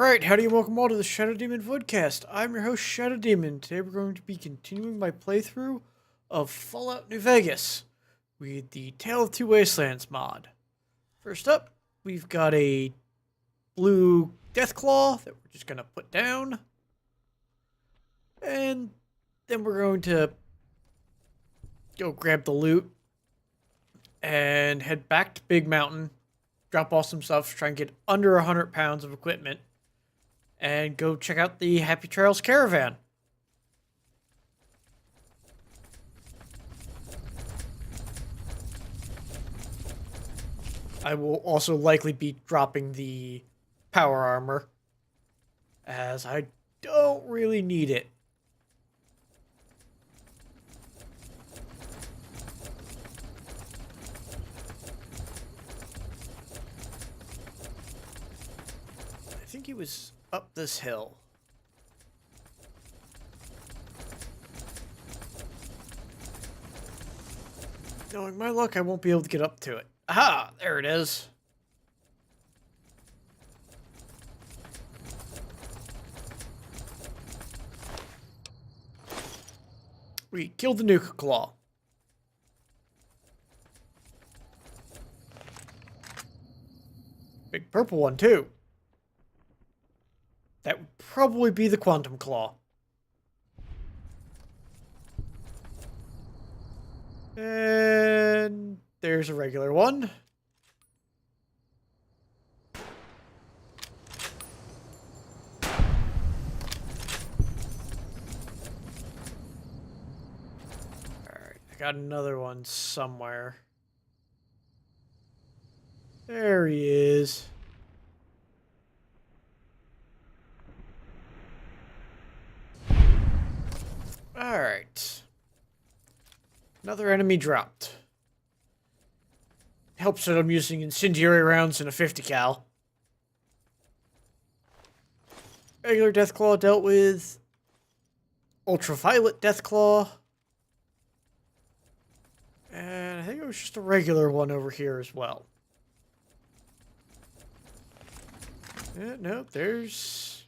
Alright, howdy and welcome all to the Shadow Demon Vodcast. I'm your host, Shadow Demon. Today we're going to be continuing my playthrough of Fallout New Vegas with the Tale of Two Wastelands mod. First up, we've got a blue Deathclaw that we're just going to put down. And then we're going to go grab the loot and head back to Big Mountain, drop off some stuff, try and get under 100 pounds of equipment, and go check out the Happy Trails caravan. I will also likely be dropping the power armor, as I don't really need it. I think he was up this hill. Knowing my luck, I won't be able to get up to it. Aha! There it is. We killed the Nuka Claw. Big purple one, too. That would probably be the Quantum Claw. And there's a regular one. Alright, I got another one somewhere. There he is. Alright. Another enemy dropped. Helps that I'm using incendiary rounds and a 50 cal. Regular Deathclaw dealt with. Ultraviolet Deathclaw. And I think it was just a regular one over here as well. No, there's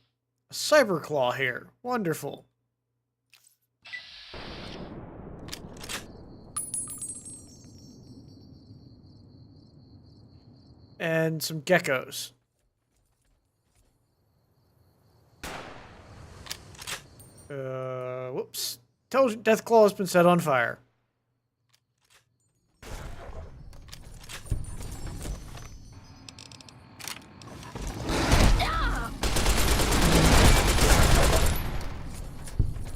a Cyber Claw here. Wonderful. And some geckos. Whoops. Intelligent Deathclaw has been set on fire.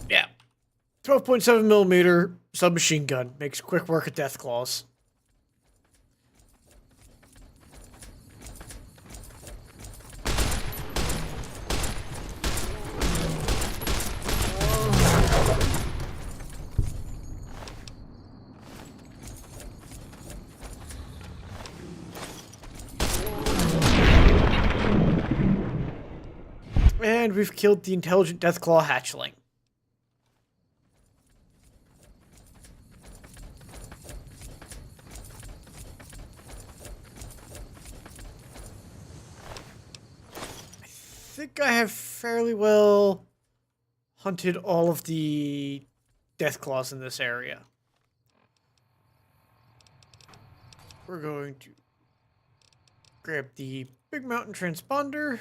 Yeah. 12.7 millimeter submachine gun makes quick work of Deathclaws. And we've killed the Intelligent Deathclaw hatchling. I think I have fairly well hunted all of the Deathclaws in this area. We're going to grab the Big Mountain transponder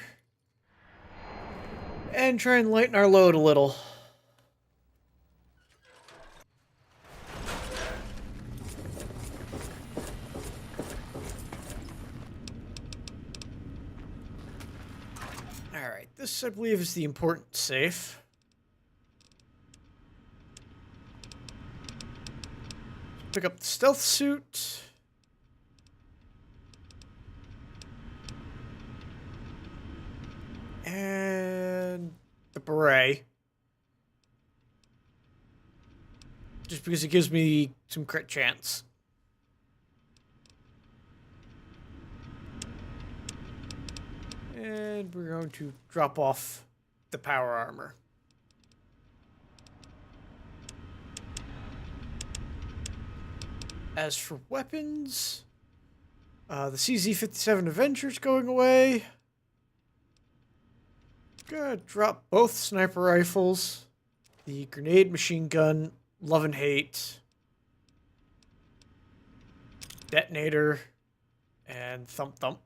and try and lighten our load a little. Alright, this I believe is the important safe. Pick up the stealth suit. And the beret. Just because it gives me some crit chance. And we're going to drop off the power armor. As for weapons, the CZ-57 Avenger's going away. Gonna drop both sniper rifles, the grenade machine gun, love and hate, detonator, and thump thump.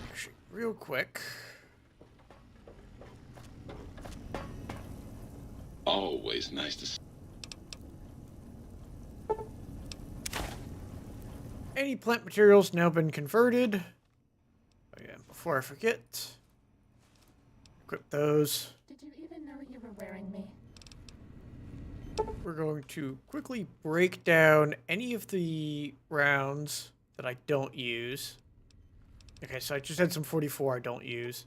Actually, real quick. Always nice to see. Any plant materials now been converted. Oh yeah, before I forget. Equip those. Did you even know you were wearing me? We're going to quickly break down any of the rounds that I don't use. Okay, so I just had some 44 I don't use.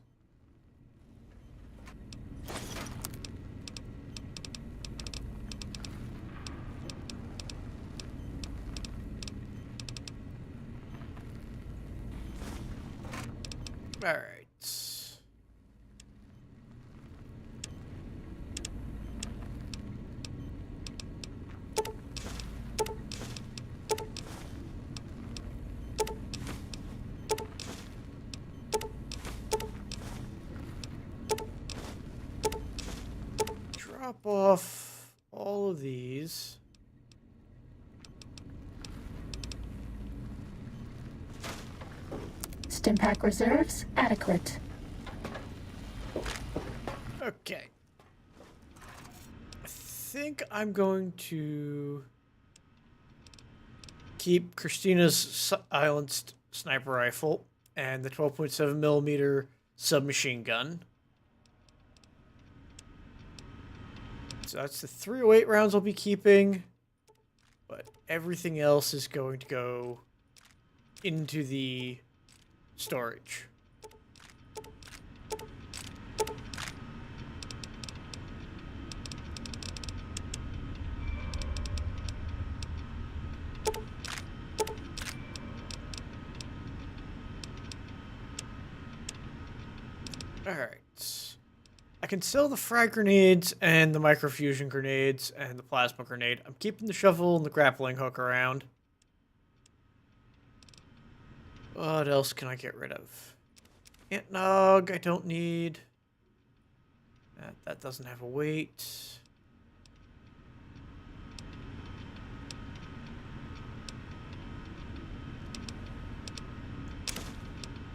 All right. Drop off all of these. Stimpack reserves adequate. Okay. I think I'm going to keep Christina's silenced sniper rifle and the 12.7 millimeter submachine gun. So that's the 308 rounds I'll be keeping, but everything else is going to go into the storage. Alright. I can sell the frag grenades and the microfusion grenades and the plasma grenade. I'm keeping the shovel and the grappling hook around. What else can I get rid of? Antnog, I don't need. That doesn't have a weight.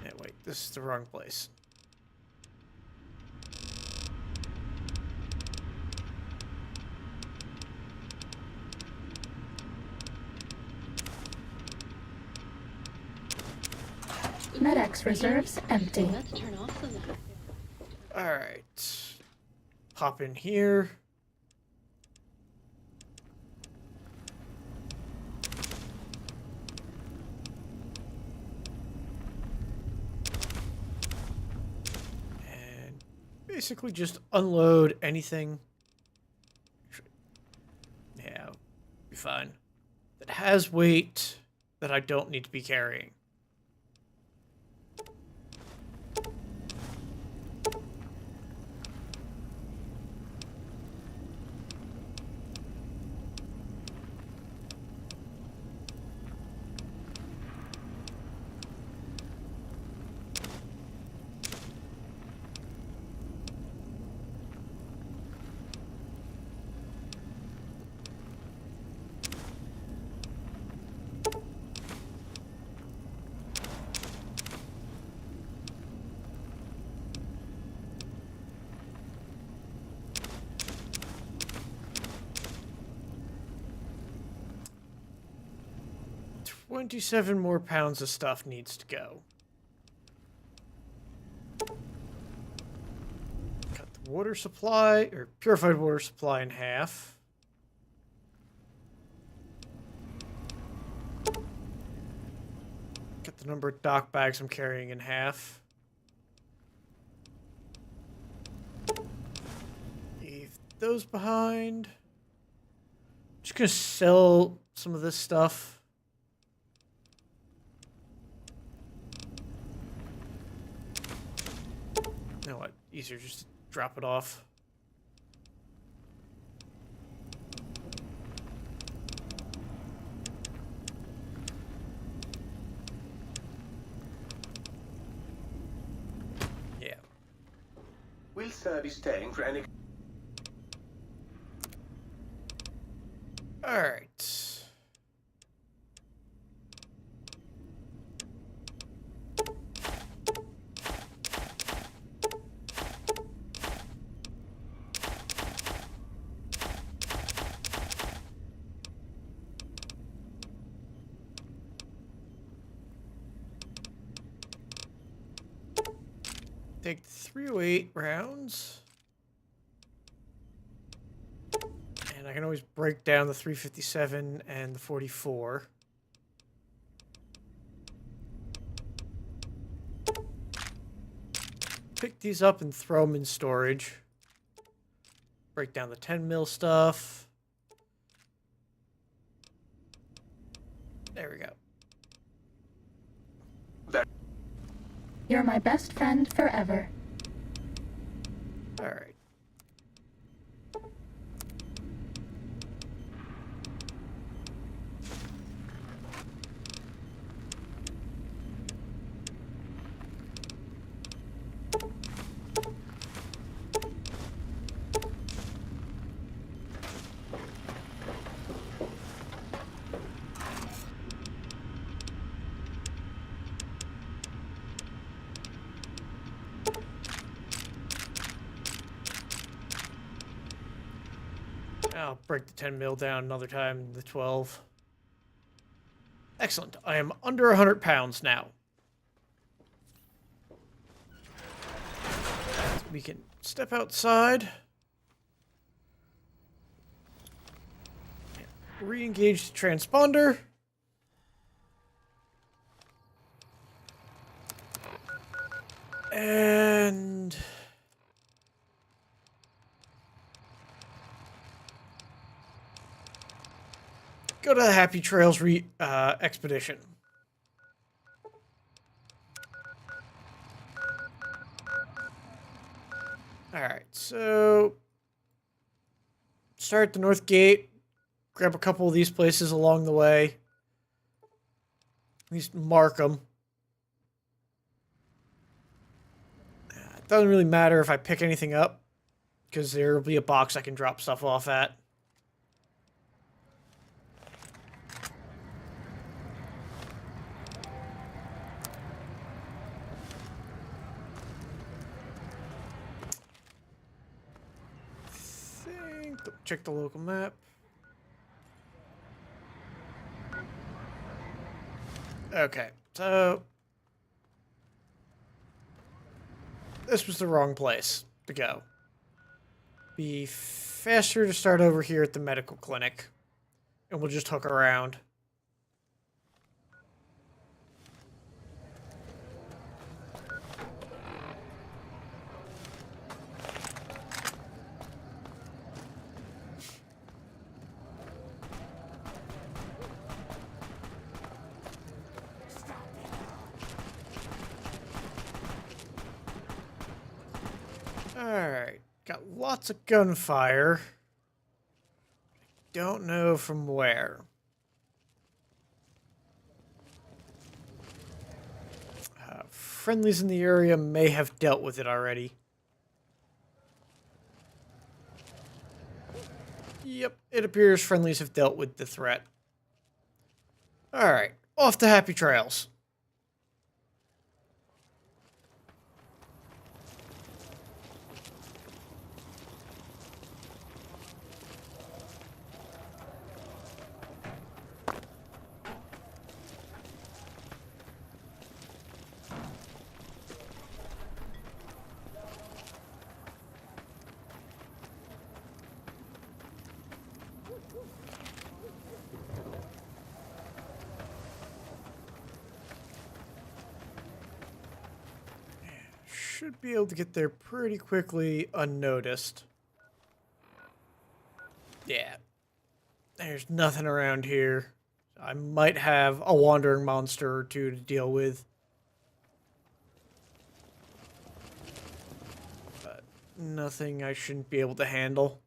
Yeah, wait, this is the wrong place. Medex reserves empty. Let's turn off the light. Alright. Pop in here. And basically just unload anything. Yeah, be fine. That has weight that I don't need to be carrying. $27 more pounds of stuff needs to go. Cut the water supply, or purified water supply in half. Cut the number of dock bags I'm carrying in half. Leave those behind. Just gonna sell some of this stuff. You know what? Easier just to drop it off. Yeah. Will Sir be staying for any... Alright. Take 308 rounds. And I can always break down the 357 and the 44. Pick these up and throw them in storage. Break down the 10 mil stuff. There we go. You're my best friend forever. Alright. I'll break the 10 mil down another time, the 12. Excellent. I am under 100 pounds now. We can step outside. Re-engage the transponder. And... go to the Happy Trails expedition. Alright, so... start at the North Gate. Grab a couple of these places along the way. At least mark them. It doesn't really matter if I pick anything up, because there will be a box I can drop stuff off at. Check the local map. Okay, so this was the wrong place to go. Be faster to start over here at the medical clinic, and we'll just hook around. Alright, got lots of gunfire. Don't know from where. Friendlies in the area may have dealt with it already. Yep, it appears friendlies have dealt with the threat. Alright, off to Happy Trails. Should be able to get there pretty quickly unnoticed. Yeah. There's nothing around here. I might have a wandering monster or two to deal with. But nothing I shouldn't be able to handle.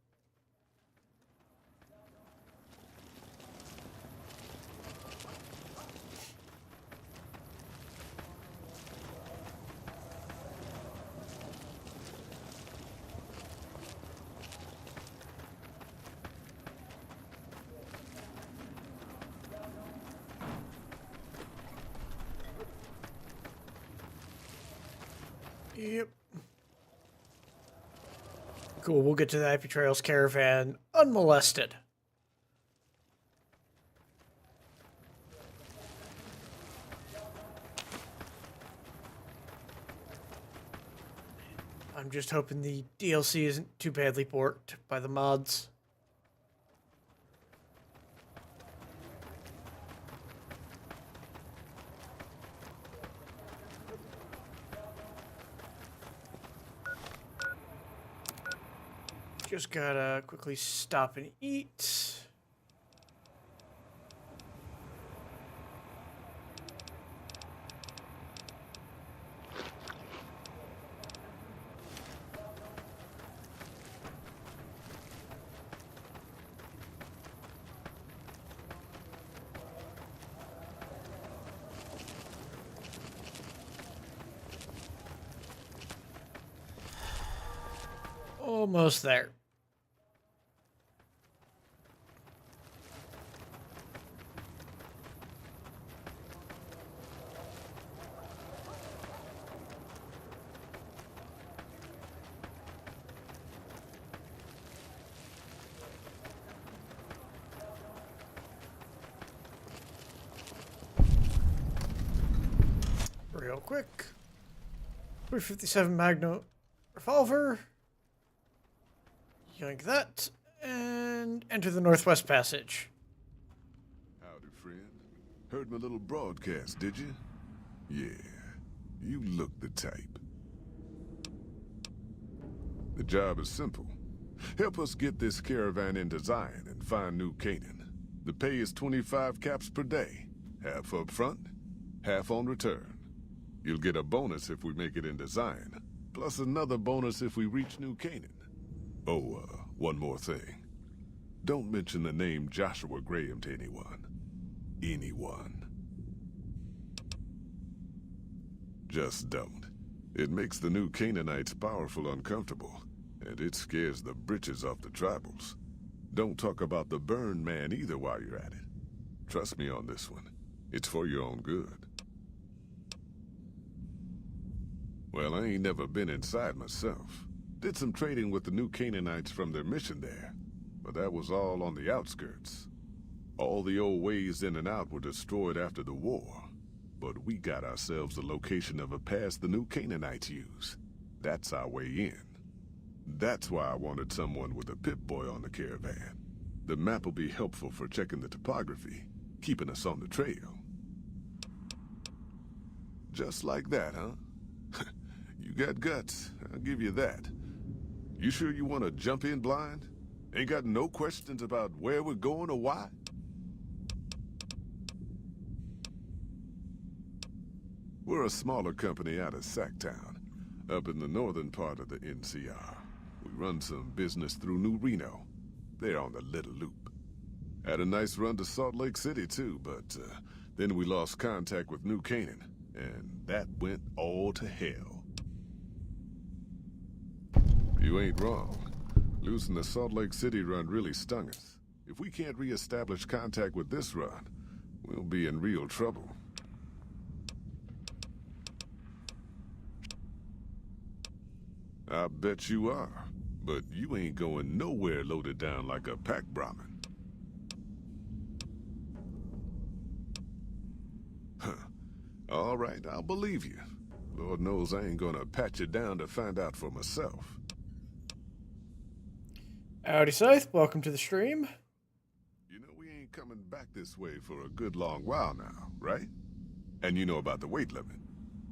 Yep. Cool, we'll get to the Happy Trails caravan unmolested. I'm just hoping the DLC isn't too badly borked by the mods. Just gotta quickly stop and eat. Almost there. Real quick. 357 Magnum revolver. Yoink that. And enter the Northwest Passage. Howdy, friend. Heard my little broadcast, did you? Yeah, you look the type. The job is simple. Help us get this caravan into Zion and find New Canaan. The pay is 25 caps per day. Half up front, half on return. You'll get a bonus if we make it into Zion, plus another bonus if we reach New Canaan. Oh, one more thing. Don't mention the name Joshua Graham to anyone. Anyone. Just don't. It makes the new Canaanites powerful uncomfortable, and it scares the britches off the tribals. Don't talk about the burn man either while you're at it. Trust me on this one. It's for your own good. Well, I ain't never been inside myself. Did some trading with the new Canaanites from their mission there, but that was all on the outskirts. All the old ways in and out were destroyed after the war, but we got ourselves the location of a pass the new Canaanites use. That's our way in. That's why I wanted someone with a Pip-Boy on the caravan. The map will be helpful for checking the topography, keeping us on the trail. Just like that, huh? You got guts, I'll give you that. You sure you want to jump in blind? Ain't got no questions about where we're going or why? We're a smaller company out of Sacktown, up in the northern part of the NCR. We run some business through New Reno. They're on the Little Loop. Had a nice run to Salt Lake City too, but then we lost contact with New Canaan, and that went all to hell. You ain't wrong. Losing the Salt Lake City run really stung us. If we can't re-establish contact with this run, we'll be in real trouble. I bet you are, but you ain't going nowhere loaded down like a pack Brahmin. Huh. All right, I'll believe you. Lord knows I ain't gonna pat you down to find out for myself. Howdy, Scythe. Welcome to the stream. You know we ain't coming back this way for a good long while now, right? And you know about the weight limit.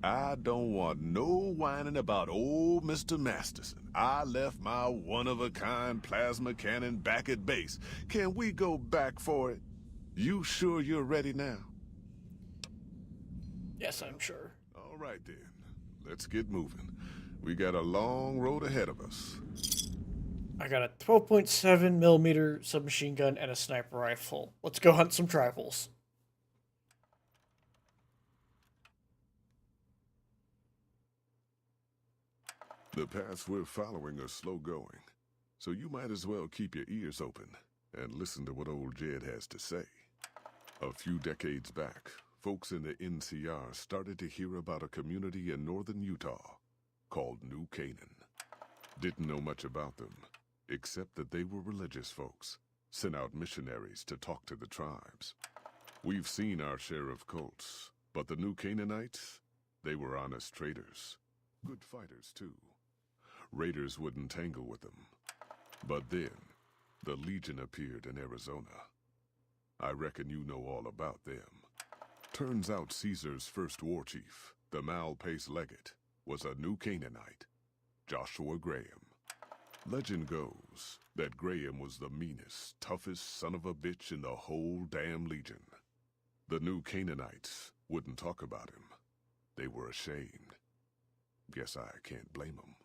I don't want no whining about old Mr. Masterson. I left my one-of-a-kind plasma cannon back at base. Can we go back for it? You sure you're ready now? Yes, I'm sure. All right then. Let's get moving. We got a long road ahead of us. I got a 12.7 millimeter submachine gun and a sniper rifle. Let's go hunt some tribals. The paths we're following are slow going, so you might as well keep your ears open and listen to what old Jed has to say. A few decades back, folks in the NCR started to hear about a community in northern Utah called New Canaan. Didn't know much about them, except that they were religious folks, sent out missionaries to talk to the tribes. We've seen our share of cults, but the New Canaanites, they were honest traders. Good fighters, too. Raiders wouldn't tangle with them. But then, the Legion appeared in Arizona. I reckon you know all about them. Turns out Caesar's first war chief, the Malpace legate, was a New Canaanite, Joshua Graham. Legend goes that Graham was the meanest, toughest son of a bitch in the whole damn Legion. The New Canaanites wouldn't talk about him. They were ashamed. Guess I can't blame them.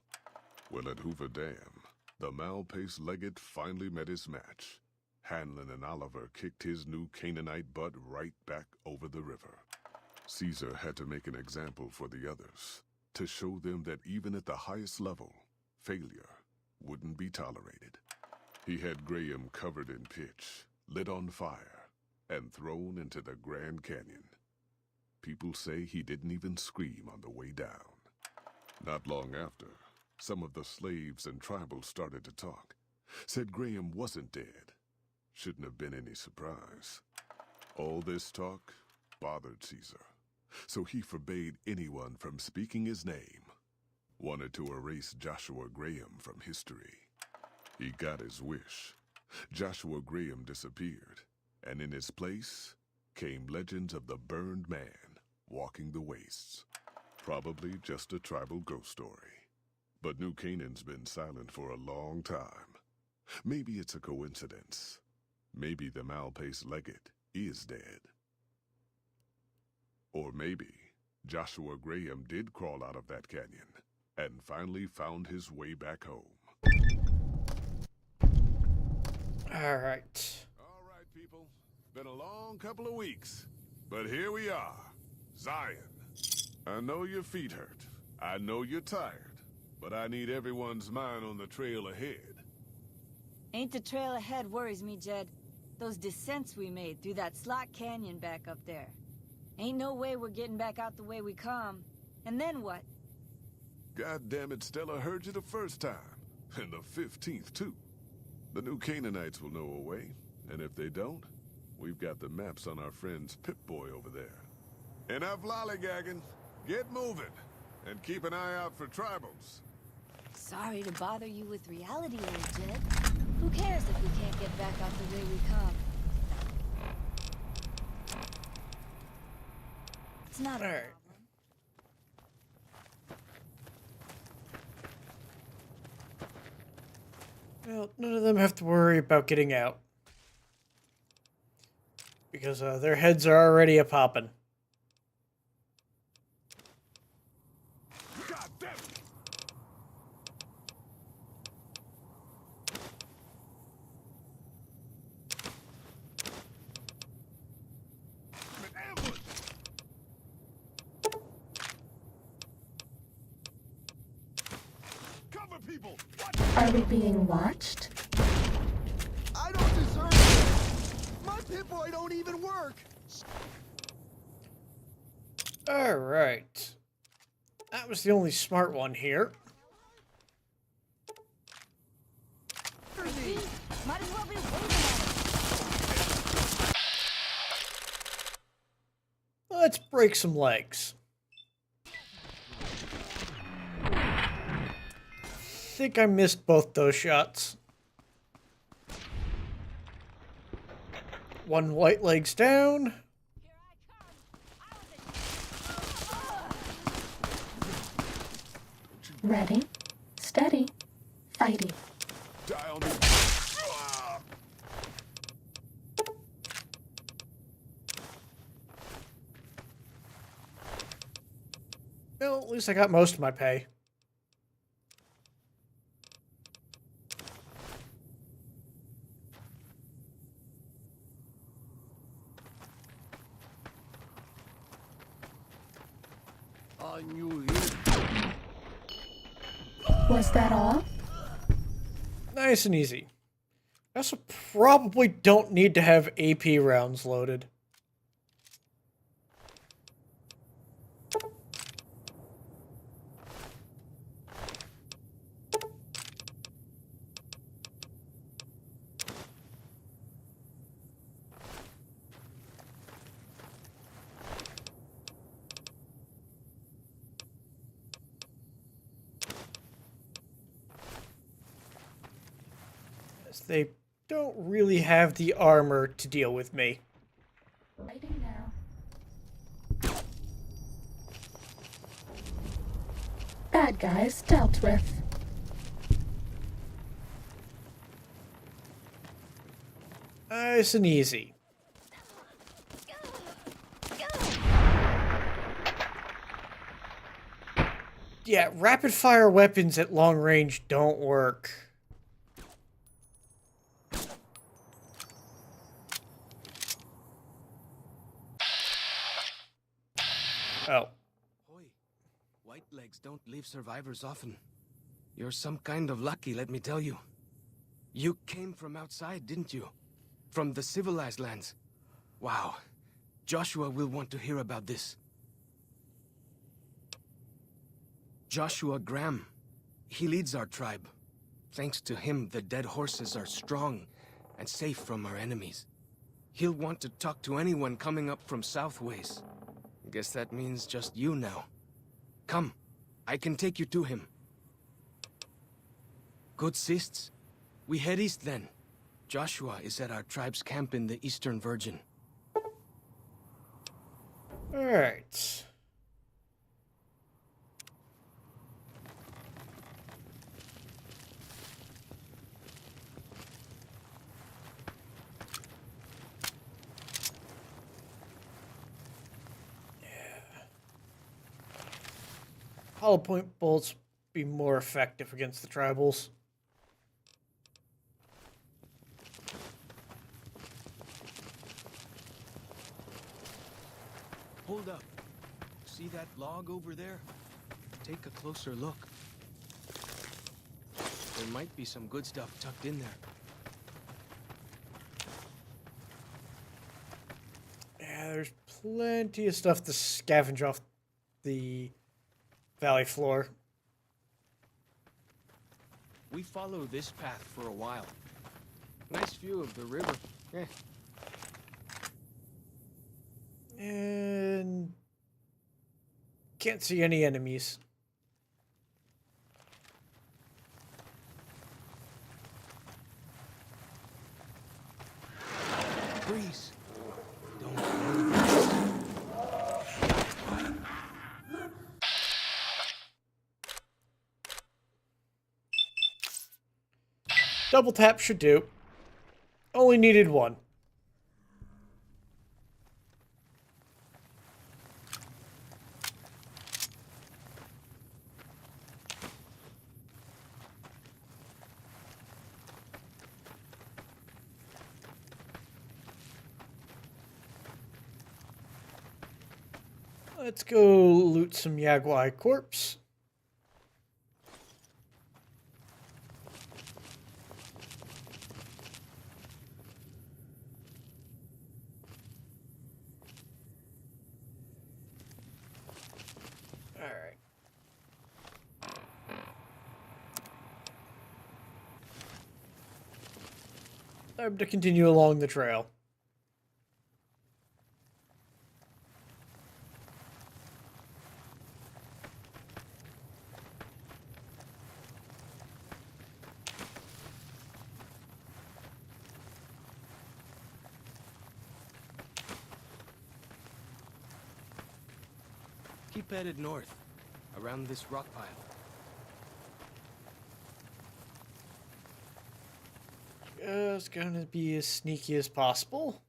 Well, at Hoover Dam, the Malpace legate finally met his match. Hanlon and Oliver kicked his New Canaanite butt right back over the river. Caesar had to make an example for the others, to show them that even at the highest level, failure wouldn't be tolerated. He had Graham covered in pitch, lit on fire, and thrown into the Grand Canyon. People say he didn't even scream on the way down. Not long after, some of the slaves and tribals started to talk. Said Graham wasn't dead. Shouldn't have been any surprise. All this talk bothered Caesar, so he forbade anyone from speaking his name. Wanted to erase Joshua Graham from history. He got his wish. Joshua Graham disappeared, and in his place came legends of the burned man walking the wastes. Probably just a tribal ghost story. But New Canaan's been silent for a long time. Maybe it's a coincidence. Maybe the Malpace legate is dead. Or maybe Joshua Graham did crawl out of that canyon and finally found his way back home. All right. All right, people. Been a long couple of weeks, but here we are, Zion. I know your feet hurt. I know you're tired. But I need everyone's mind on the trail ahead. Ain't the trail ahead worries me, Jed. Those descents we made through that slot canyon back up there. Ain't no way we're getting back out the way we come. And then what? God damn it, Stella heard you the first time. And the 15th, too. The New Canaanites will know a way. And if they don't, we've got the maps on our friend's Pip-Boy over there. Enough lollygagging. Get moving. And keep an eye out for tribals. Sorry to bother you with reality, old Jed. Who cares if we can't get back out the way we come? It's not a All right. problem. Well, none of them have to worry about getting out. Because their heads are already a-popping. God damn it! An ambush! Cover people! What? Are we being watched? I don't deserve it! My Pip-Boy don't even work! Alright. That was the only smart one here. Might as well be waiting on it. Let's break some legs. Think I missed both those shots. One white leg's down. Ready, steady, fighting. Die on me. Well, at least I got most of my pay. on you here. Was that all? Nice and easy. I also probably don't need to have AP rounds loaded. As they don't really have the armor to deal with me. Writing now. Bad guys dealt with. Nice and easy. Yeah, rapid fire weapons at long range don't work. Oh. Hoy, white legs don't leave survivors often. You're some kind of lucky, let me tell you. You came from outside, didn't you? From the civilized lands. Wow. Joshua will want to hear about this. Joshua Graham. He leads our tribe. Thanks to him, the dead horses are strong and safe from our enemies. He'll want to talk to anyone coming up from Southways. Guess that means just you now. Come, I can take you to him. Good sists. We head east then. Joshua is at our tribe's camp in the Eastern Virgin. Alright. Hollow point bolts be more effective against the tribals. Hold up. See that log over there? Take a closer look. There might be some good stuff tucked in there. Yeah, there's plenty of stuff to scavenge off the valley floor. We follow this path for a while. Nice view of the river. And can't see any enemies. Breeze. Don't move. Double tap should do. Only needed one. Let's go loot some Yaguai corpse. Alright. Time to continue along the trail. Keep headed north, around this rock pile. Just gonna be as sneaky as possible.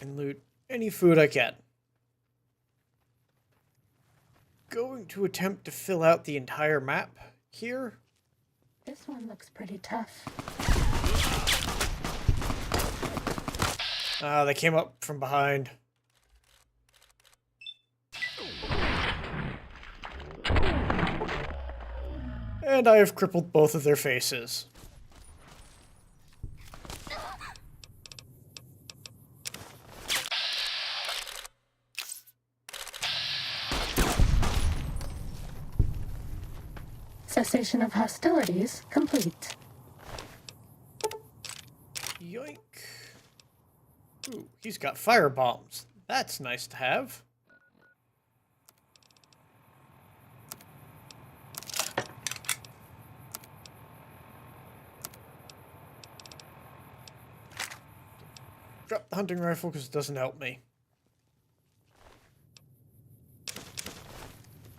And loot any food I can. Going to attempt to fill out the entire map here. This one looks pretty tough. They came up from behind. And I have crippled both of their faces. Cessation of hostilities complete. Yoink. Ooh, he's got fire bombs. That's nice to have. Drop the hunting rifle because it doesn't help me.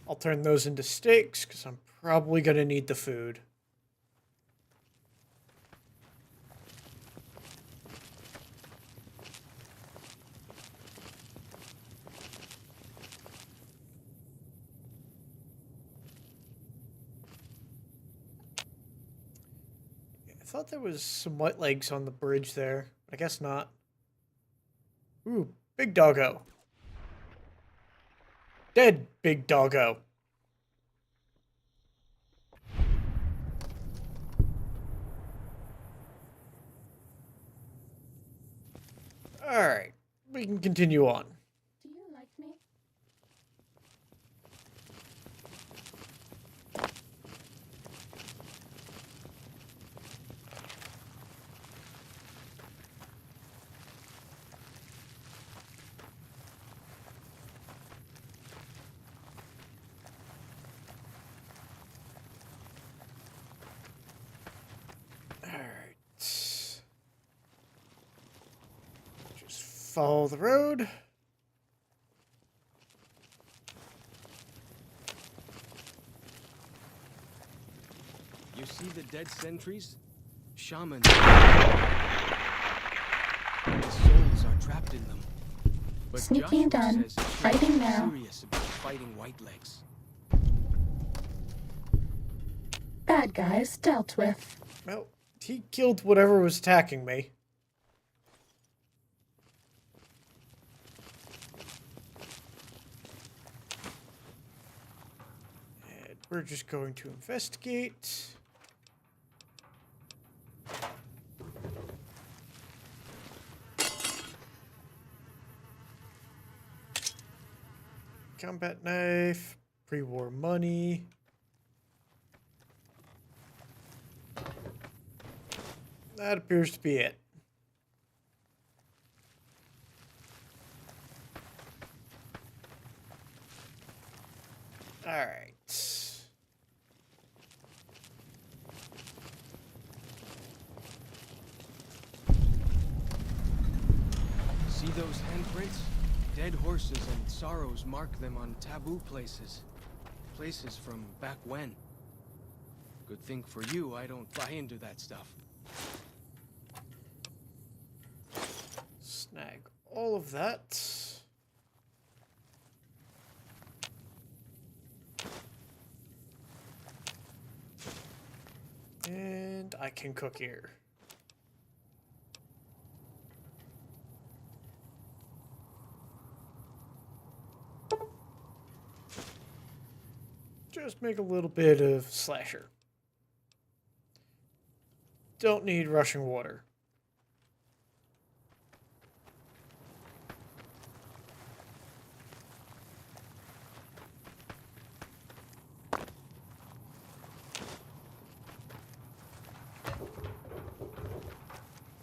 I'll turn those into steaks because I'm probably going to need the food. I thought there was some white legs on the bridge there. I guess not. Ooh, big doggo. Dead big doggo. Alright, we can continue on. Do you like me? Alright. Just follow the road. You see the dead sentries? Shamans. The souls are trapped in them. But Sneaking Joshua done. says he Fighting shouldn't be now. serious about fighting Whitelegs. Bad guys dealt with. Well, he killed whatever was attacking me. And we're just going to investigate. Combat knife, pre-war money. That appears to be it. Alright. See those handprints? Dead horses and sorrows mark them on taboo places. Places from back when. Good thing for you, I don't buy into that stuff. Snag all of that. And I can cook here. Just make a little bit of slasher. Don't need rushing water.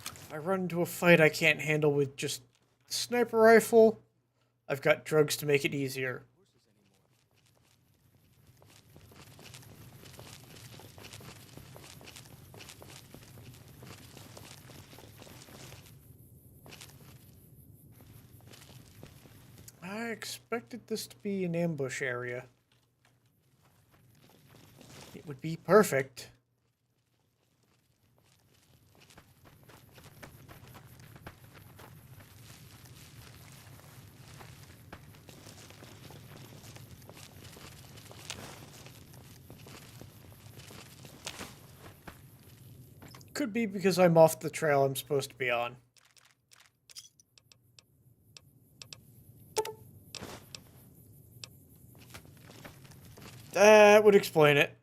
If I run into a fight I can't handle with just sniper rifle, I've got drugs to make it easier. I expected this to be an ambush area. It would be perfect. Could be because I'm off the trail I'm supposed to be on. That would explain it.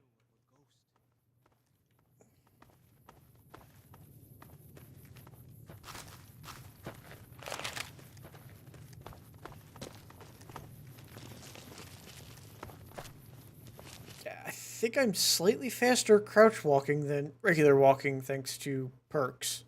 think I'm slightly faster crouch walking than regular walking thanks to perks.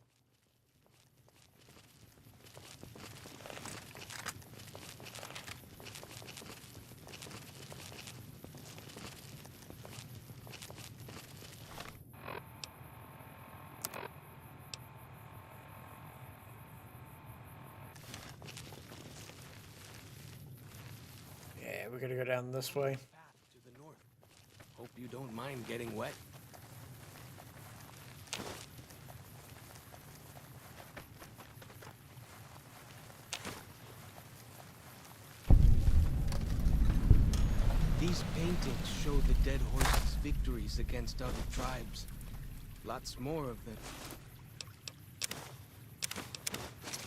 Yeah, we're gonna go down this way. Path to the north. Hope you don't mind getting wet. These paintings show the dead horse's victories against other tribes. Lots more of them.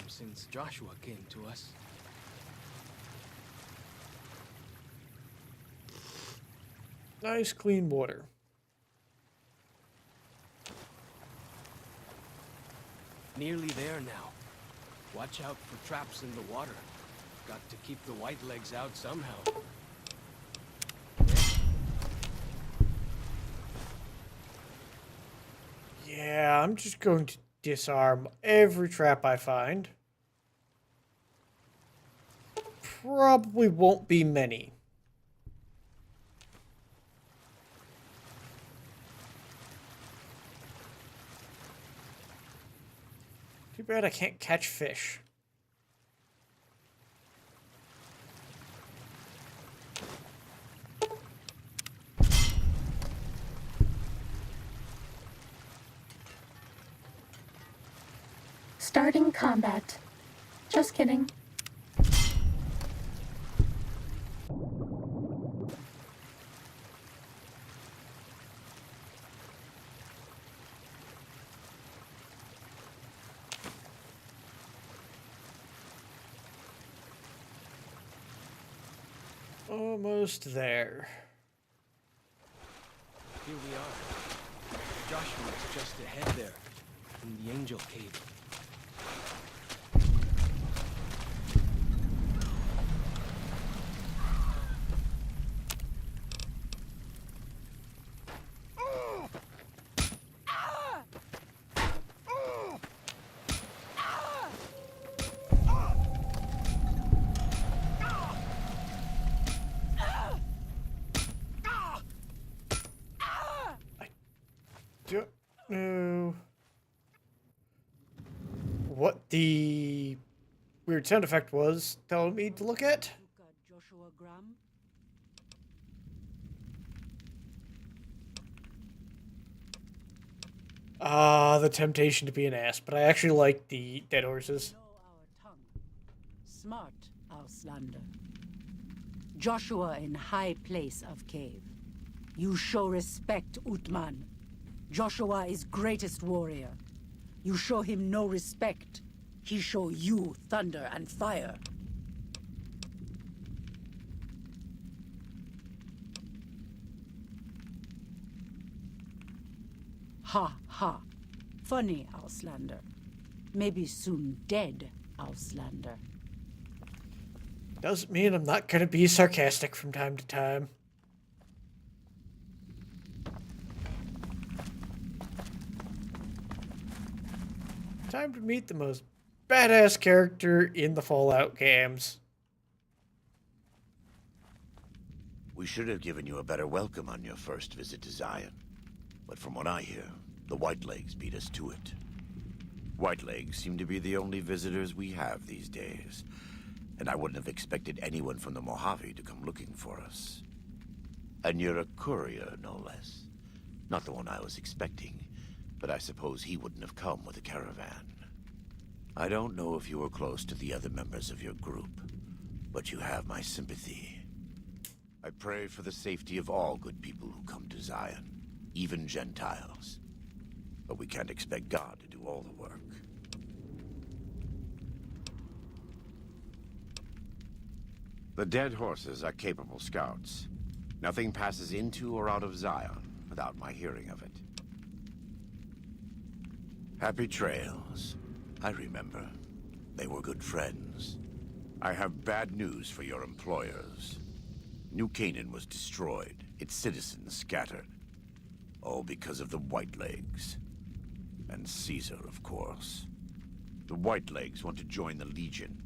Since Joshua came to us. Nice clean water. Nearly there now. Watch out for traps in the water. Got to keep the white legs out somehow. Yeah, I'm just going to disarm every trap I find. Probably won't be many. Too bad I can't catch fish. Starting combat. Just kidding. Almost there. Here we are. Joshua's just ahead there, in the Angel Cave. Don't know what the weird sound effect was telling me to look at. Joshua Graham? Ah, the temptation to be an ass, but I actually like the dead horses. Know our tongue. Smart, Auslander. Joshua in high place of cave. You show respect, Utman. Joshua is greatest warrior. You show him no respect. He show you thunder and fire. Ha ha. Funny, Auslander. Maybe soon dead, Auslander. Doesn't mean I'm not gonna be sarcastic from time to time. Time to meet the most badass character in the Fallout games. We should have given you a better welcome on your first visit to Zion. But from what I hear, the Whitelegs beat us to it. Whitelegs seem to be the only visitors we have these days. And I wouldn't have expected anyone from the Mojave to come looking for us. And you're a courier, no less. Not the one I was expecting, but I suppose he wouldn't have come with a caravan. I don't know if you were close to the other members of your group, but you have my sympathy. I pray for the safety of all good people who come to Zion, even Gentiles. But we can't expect God to do all the work. The dead horses are capable scouts. Nothing passes into or out of Zion without my hearing of it. Happy trails. I remember. They were good friends. I have bad news for your employers. New Canaan was destroyed, its citizens scattered. All because of the Whitelegs. And Caesar, of course. The Whitelegs want to join the Legion.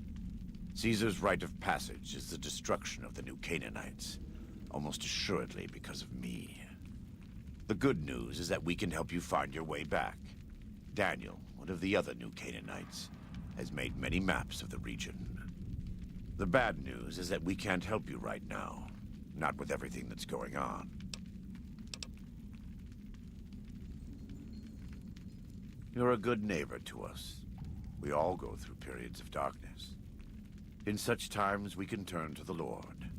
Caesar's rite of passage is the destruction of the new Canaanites. Almost assuredly because of me. The good news is that we can help you find your way back. Daniel, one of the other new Canaanites, has made many maps of the region. The bad news is that we can't help you right now. Not with everything that's going on. You're a good neighbor to us. We all go through periods of darkness. In such times, we can turn to the Lord.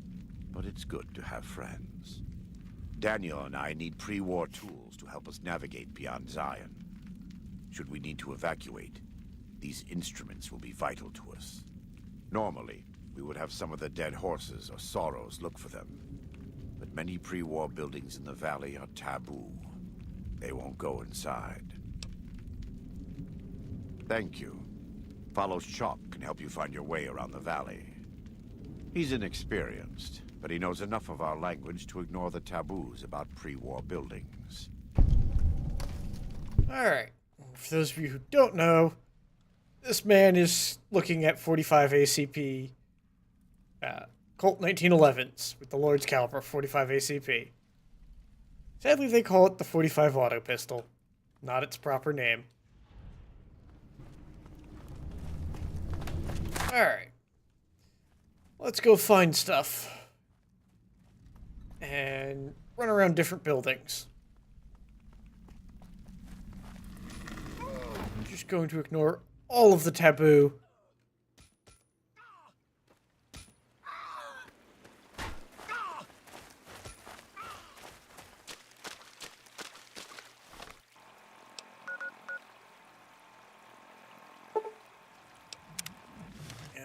But it's good to have friends. Daniel and I need pre-war tools to help us navigate beyond Zion. Should we need to evacuate, these instruments will be vital to us. Normally, we would have some of the dead horses or sorrows look for them. But many pre-war buildings in the valley are taboo. They won't go inside. Thank you. Follow Chalk can help you find your way around the valley. He's inexperienced, but he knows enough of our language to ignore the taboos about pre-war buildings. Alright. For those of you who don't know, this man is looking at 45 ACP Colt 1911s with the Lord's Caliber 45 ACP. Sadly, they call it the 45 Auto Pistol, not its proper name. Alright. Let's go find stuff. And run around different buildings. I'm just going to ignore all of the taboo.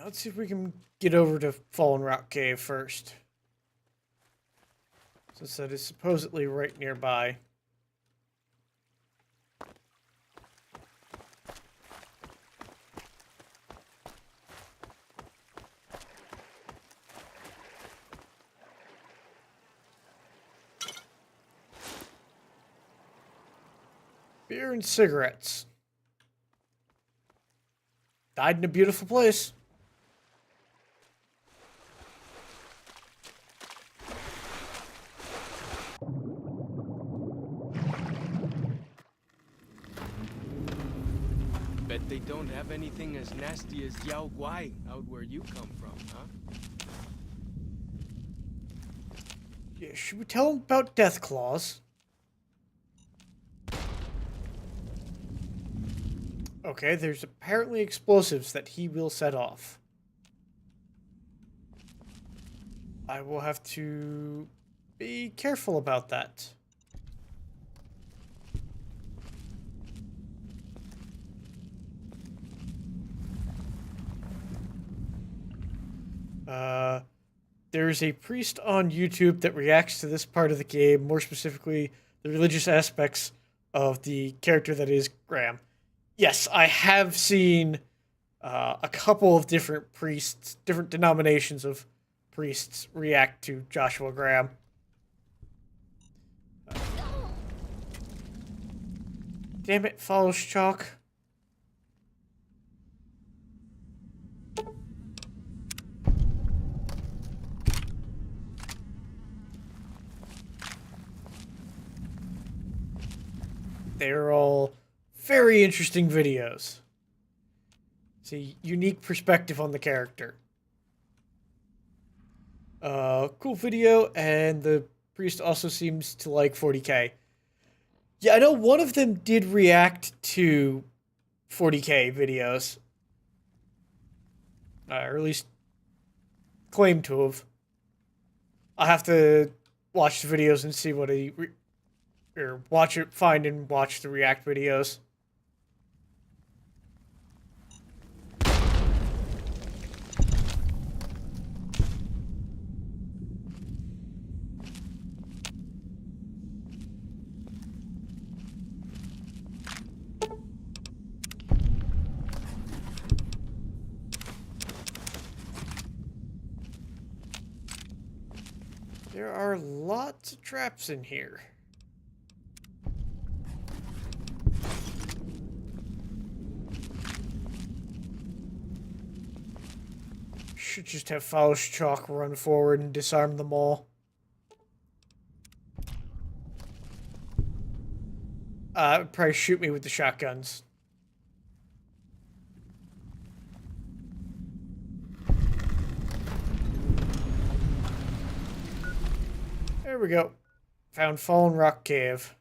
Let's see if we can get over to Fallen Rock Cave first. Since that is supposedly right nearby. Beer and cigarettes. Died in a beautiful place. Bet they don't have anything as nasty as Yao Guai out where you come from, huh? Yeah, should we tell him about Death Claws? Okay, there's apparently explosives that he will set off. I will have to be careful about that. There's a priest on YouTube that reacts to this part of the game, more specifically, the religious aspects of the character that is Graham. Yes, I have seen a couple of different priests, different denominations of priests react to Joshua Graham. Damn it, follows Chalk. They're all very interesting videos. It's a unique perspective on the character. Cool video, and the priest also seems to like 40k. Yeah, I know one of them did react to 40k videos. Or at least claim to have. I'll have to watch the videos and see what he... or watch it, find and watch the react videos. There are lots of traps in here. Should just have Faust Chalk run forward and disarm them all. Probably shoot me with the shotguns. There we go. Found Fallen Rock Cave.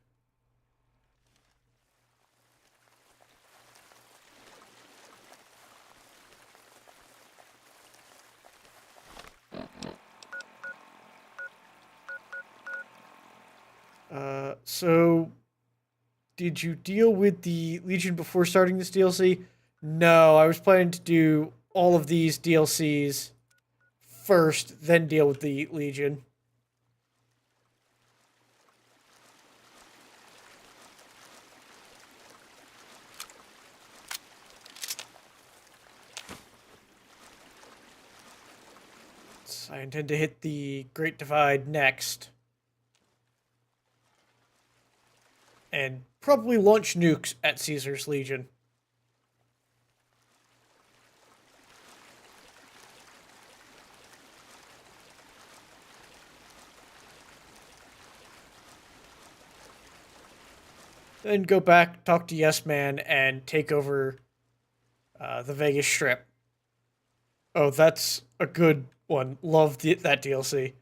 So did you deal with the Legion before starting this DLC? No, I was planning to do all of these DLCs first, then deal with the Legion. So I intend to hit the Great Divide next. And probably launch nukes at Caesar's Legion. Then go back, talk to Yes Man, and take over the Vegas Strip. Oh, that's a good one. Loved that DLC.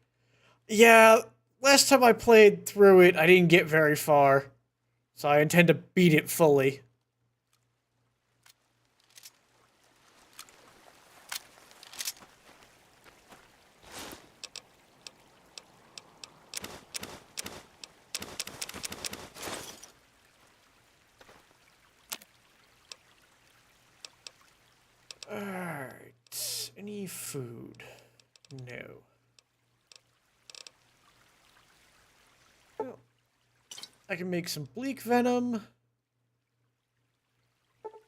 Yeah, last time I played through it, I didn't get very far. So I intend to beat it fully. Alright. Any food? No. Well, I can make some bleak venom.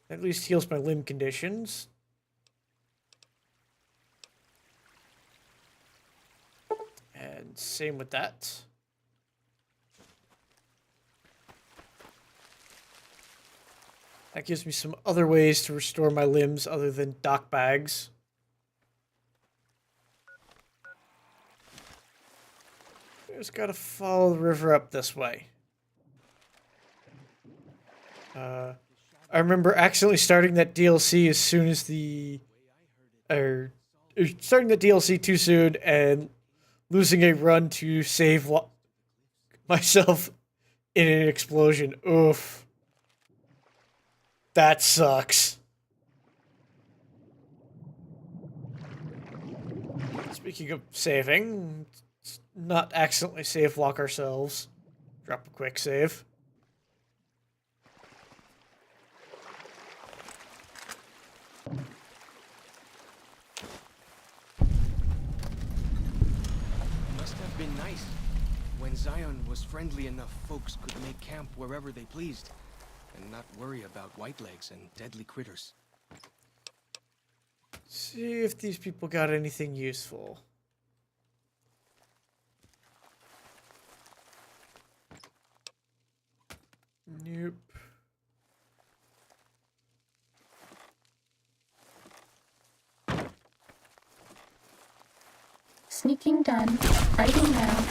At least heals my limb conditions. And same with that. That gives me some other ways to restore my limbs other than dock bags. Just gotta follow the river up this way. I remember accidentally starting that DLC as soon as starting the DLC too soon and losing a run to save myself in an explosion. Oof. That sucks. Speaking of saving, let's not accidentally save lock ourselves. Drop a quick save. Must have been nice. When Zion was friendly enough, folks could make camp wherever they pleased, and not worry about whitelegs and deadly critters. See if these people got anything useful. Nope. Sneaking done. Fighting now.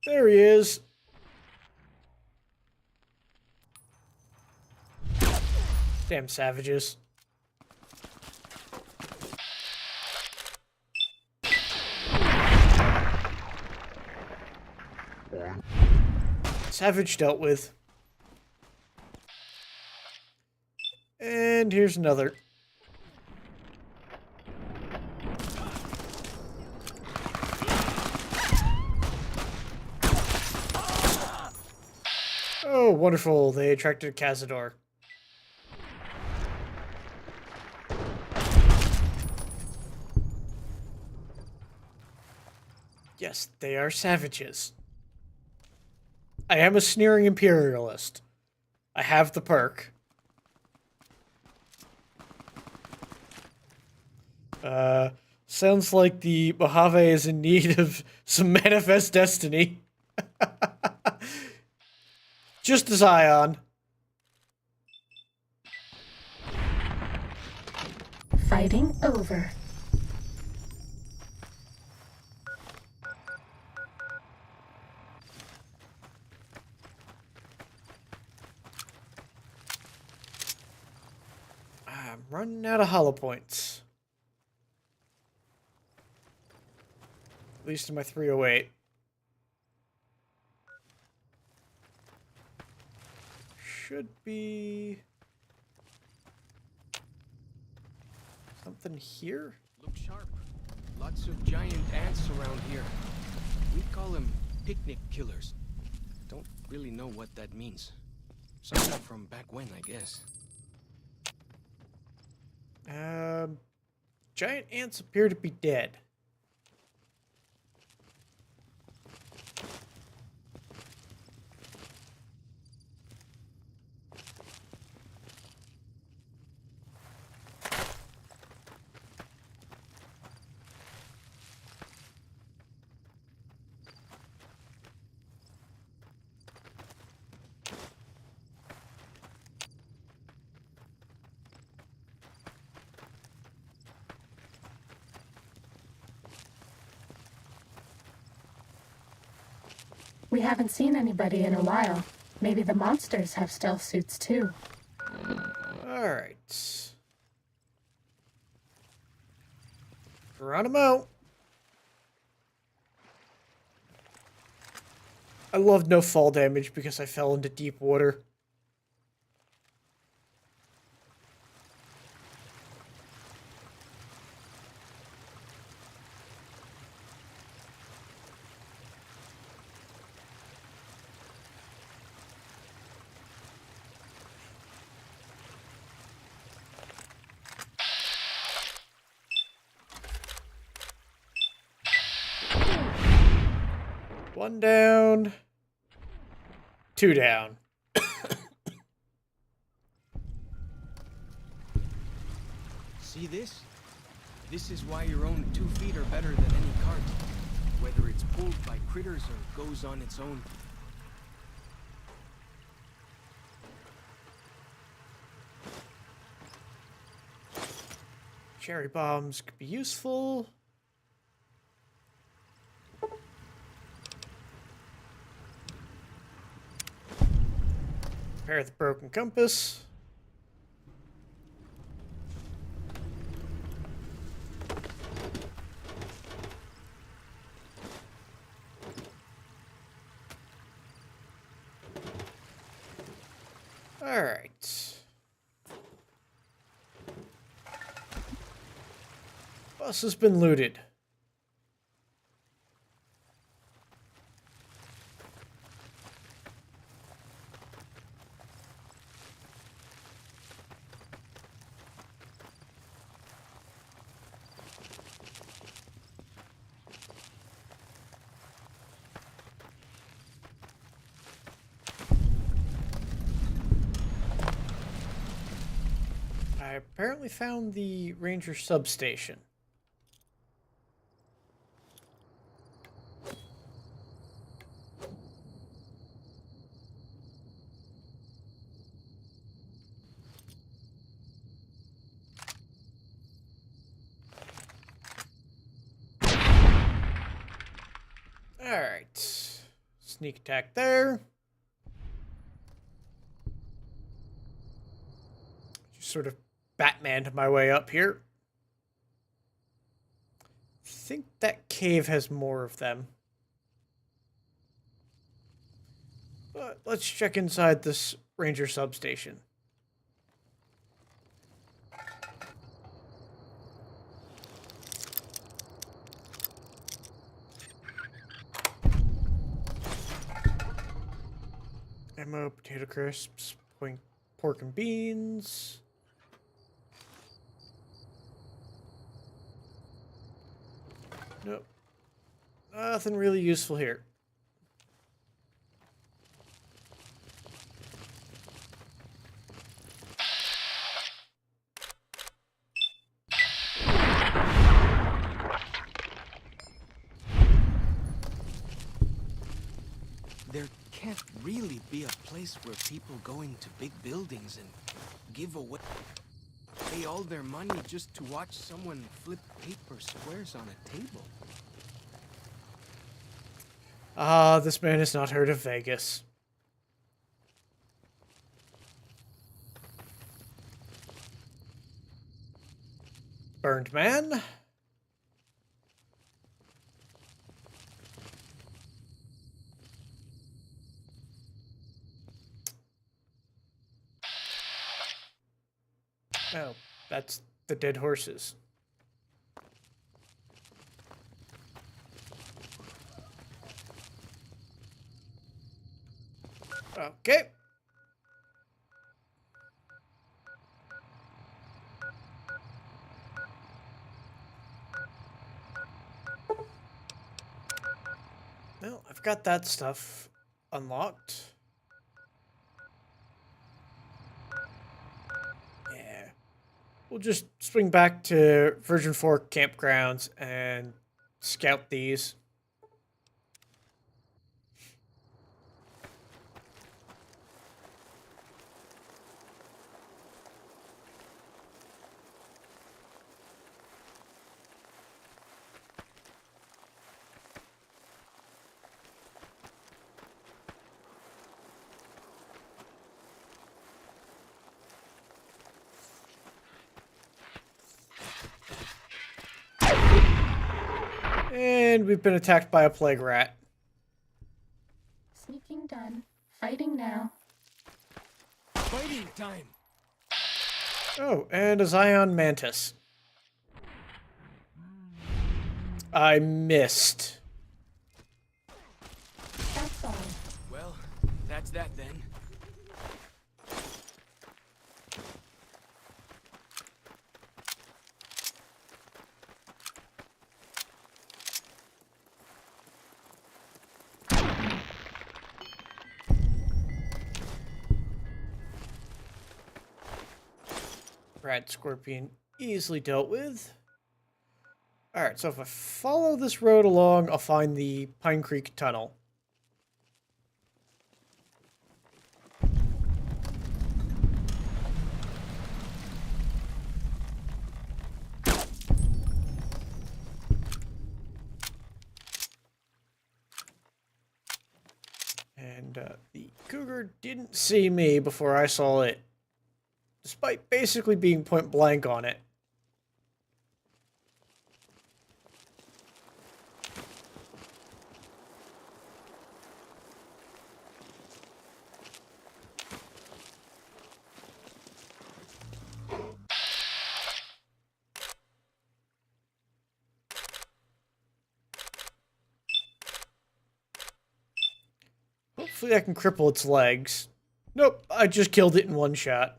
There he is. Damn savages. Savage dealt with. And here's another. Oh, wonderful. They attracted a Cazador. Yes, they are savages. I am a sneering imperialist. I have the perk. Sounds like the Mojave is in need of some manifest destiny. Just as Ion. Fighting over. I'm running out of hollow points. At least in my 308. Should be something here. Look sharp. Lots of giant ants around here. We call them picnic killers. Don't really know what that means. Something from back when, I guess. Giant ants appear to be dead. We haven't seen anybody in a while. Maybe the monsters have stealth suits too. Alright. Geronimo. I love no fall damage because I fell into deep water. One down. Two down. See this? This is why your own 2 feet are better than any cart. Whether it's pulled by critters or goes on its own. Cherry bombs could be useful. Repair the broken compass. All right. Bus has been looted. I apparently found the Ranger substation. Alright. Sneak attack there. Just sort of Batman'd my way up here. I think that cave has more of them. But let's check inside this Ranger substation. Ammo, potato crisps, pork and beans. Nope. Nothing really useful here. place where people go into big buildings and give away pay all their money just to watch someone flip paper squares on a table. Ah, this man has not heard of Vegas. Burned man. Oh, that's the dead horses. Okay. Well, I've got that stuff unlocked. Yeah. We'll just swing back to Virgin Fork campgrounds and scout these. And we've been attacked by a plague rat. Sneaking done. Fighting now. Fighting time! Oh, and a Zion Mantis. I missed. That's all. Well, that's that then. Rat Scorpion easily dealt with. Alright, so if I follow this road along, I'll find the Pine Creek Tunnel. And the cougar didn't see me before I saw it, despite basically being point blank on it. Hopefully I can cripple its legs. Nope, I just killed it in one shot.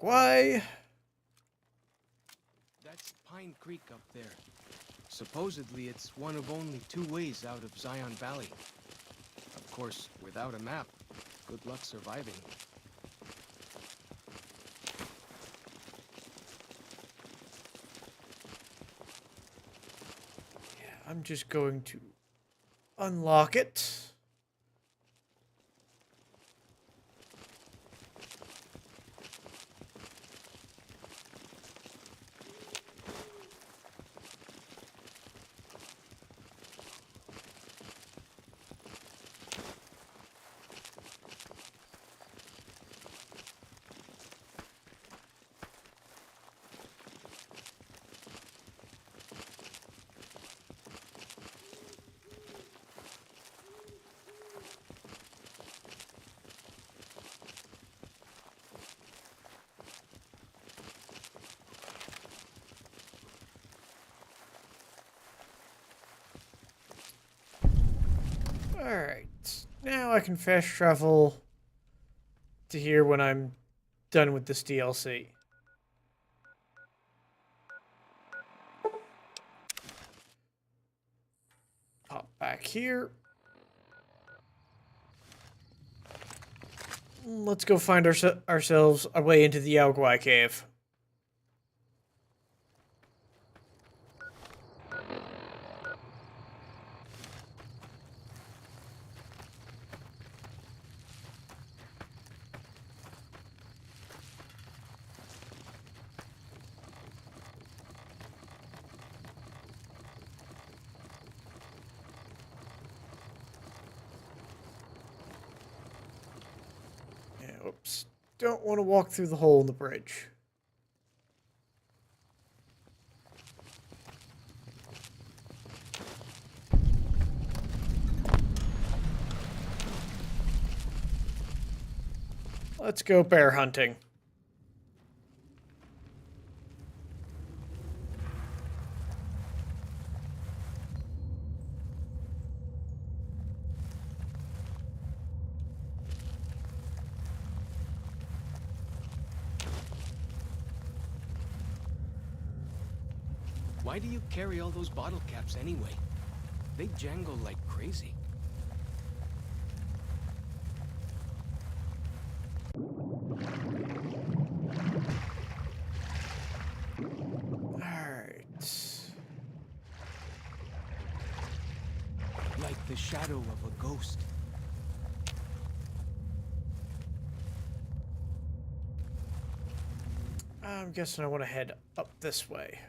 Guay. That's Pine Creek up there. Supposedly it's one of only 2 ways out of Zion Valley. Of course, without a map, good luck surviving. Yeah, I'm just going to unlock it. Alright, now I can fast travel to here when I'm done with this DLC. Pop back here. Let's go find ourselves a way into the Yaoguai cave. Oops. Don't want to walk through the hole in the bridge. Let's go bear hunting. Why do you carry all those bottle caps anyway? They jangle like crazy. Alright. Like the shadow of a ghost. I'm guessing I want to head up this way.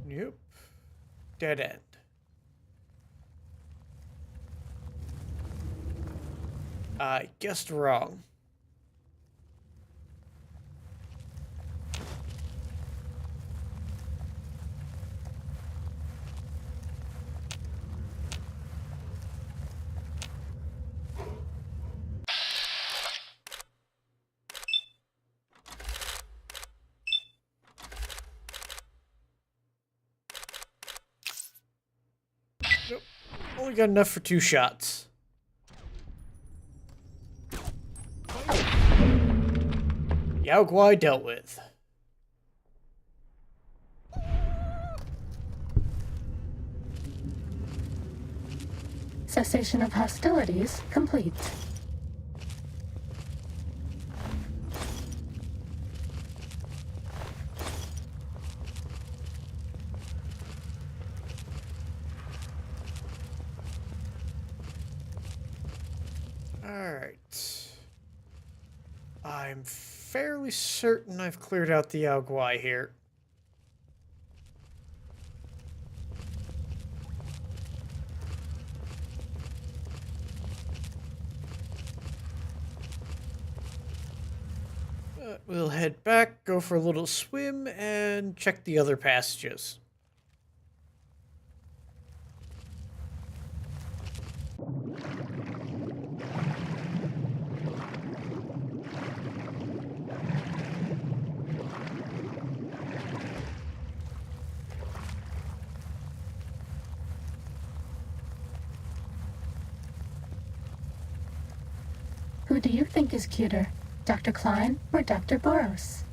Nope. Dead end. I guessed wrong. Nope. Only got enough for 2 shots. Yao Guai dealt with. Cessation of hostilities complete. Alright. I'm fairly certain I've cleared out the Yao Guai here. We'll head back, go for a little swim, and check the other passages. Who do you think is cuter, Dr. Klein or Dr. Boros?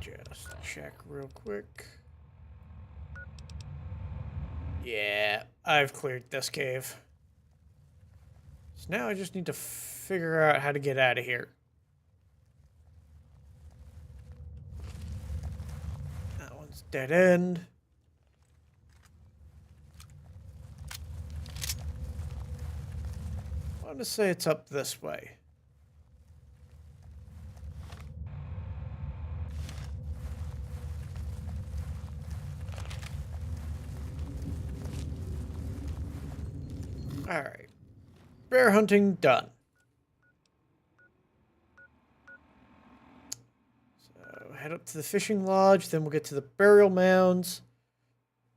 Just check real quick. Yeah, I've cleared this cave. So now I just need to figure out how to get out of here. That one's dead end. I'm gonna say it's up this way. Alright. Bear hunting done. So head up to the fishing lodge, then we'll get to the burial mounds,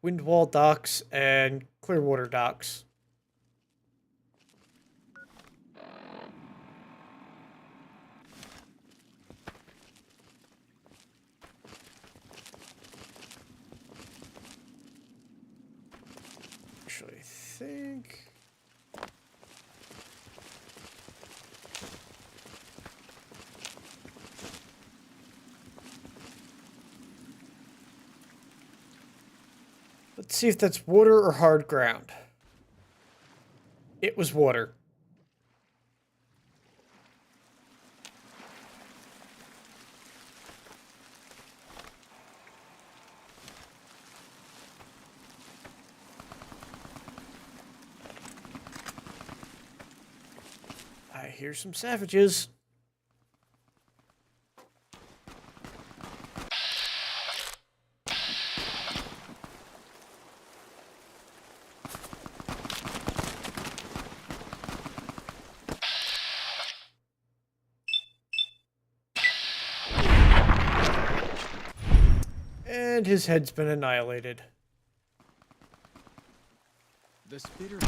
Windwall docks, and Clearwater docks. Actually, I think... Let's see if that's water or hard ground. It was water. I hear some savages. And his head's been annihilated. The spitter.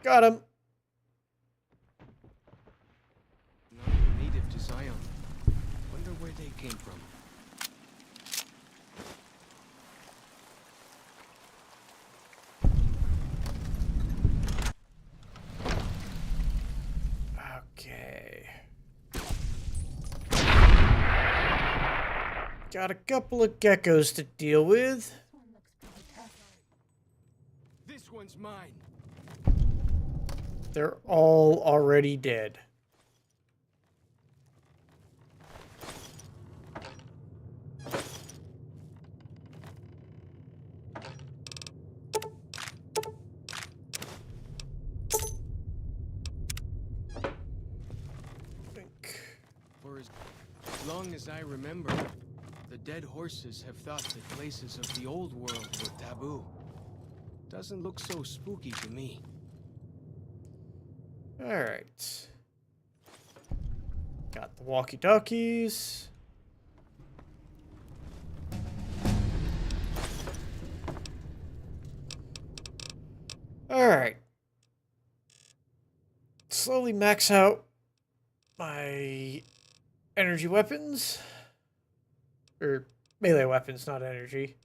Got him. Not native to Zion. Wonder where they came from. Okay. Got a couple of geckos to deal with. This one's mine. They're all already dead. For as long as I remember, the dead horses have thought that places of the old world were taboo. Doesn't look so spooky to me. Alright. Got the walkie-talkies. Alright. Slowly max out my energy weapons. Or melee weapons, not energy.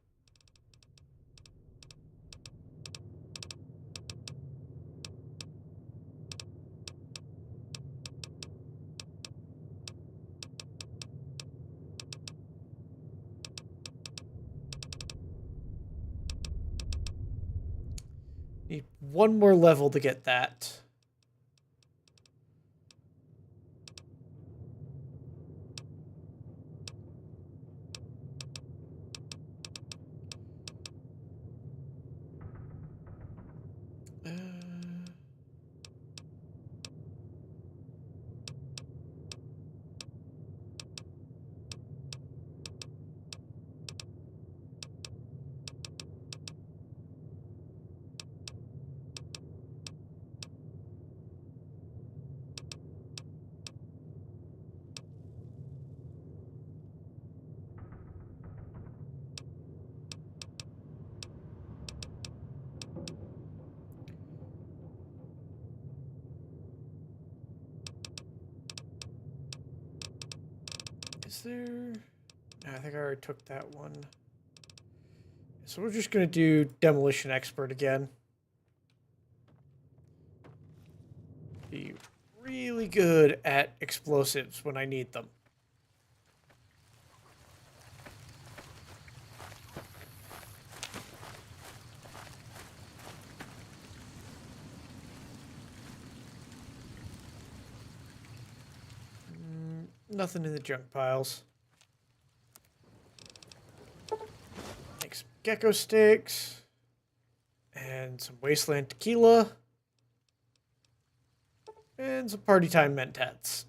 Need one more level to get that. Is there... No, I think I already took that one. So we're just going to do Demolition Expert again. Be really good at explosives when I need them. Nothing in the junk piles. Make some gecko sticks. And some wasteland tequila. And some party time mentats.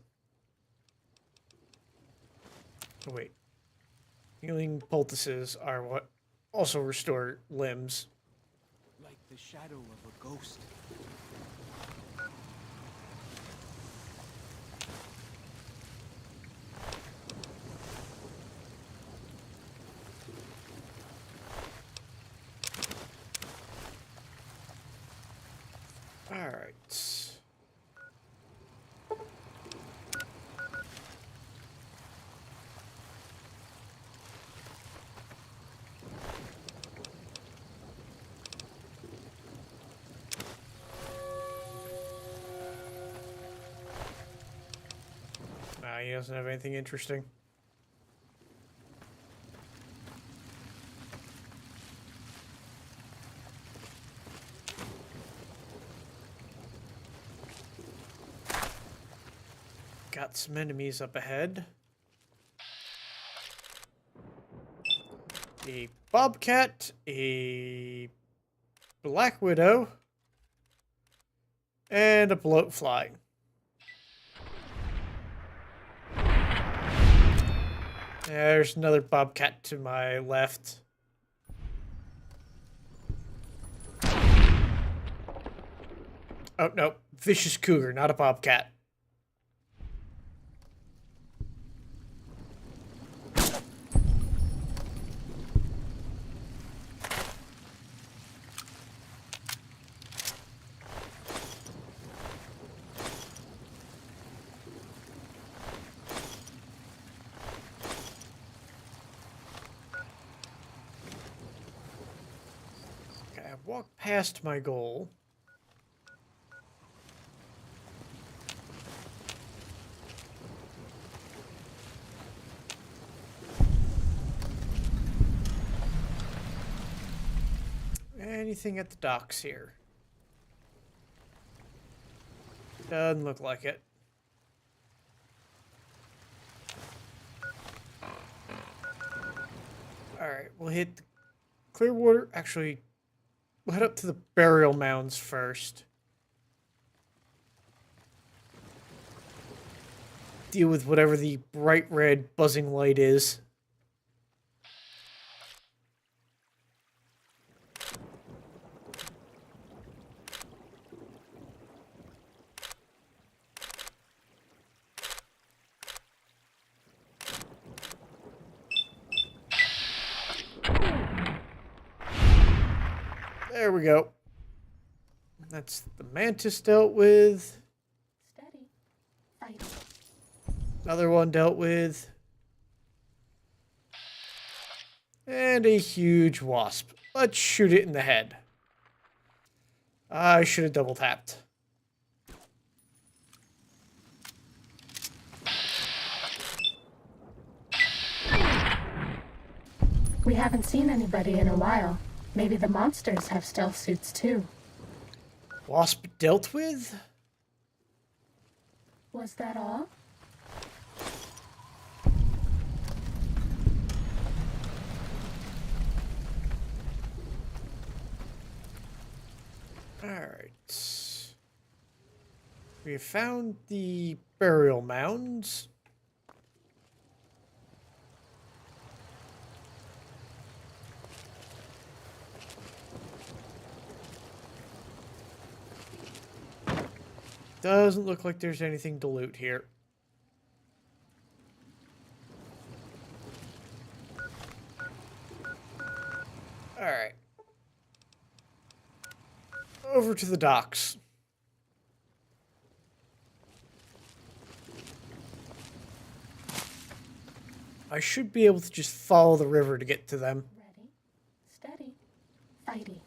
Oh wait. Healing poultices are what also restore limbs. Like the shadow of a ghost. Alright. Nah, he doesn't have anything interesting. Got some enemies up ahead. A bobcat, a black widow, and a bloat flying. There's another bobcat to my left. Oh, no. Vicious cougar, not a bobcat. walk past my goal. Anything at the docks here? Doesn't look like it. Alright, we'll hit the Clearwater. Actually, we'll head up to the burial mounds first. Deal with whatever the bright red buzzing light is. There we go. That's the mantis dealt with. Steady. Fight. Another one dealt with. And a huge wasp. Let's shoot it in the head. I should have double tapped. We haven't seen anybody in a while. Maybe the monsters have stealth suits too. Wasp dealt with? Was that all? Alright. We have found the burial mounds. Doesn't look like there's anything to loot here. Alright. Over to the docks. I should be able to just follow the river to get to them. Ready. Steady. Fighty.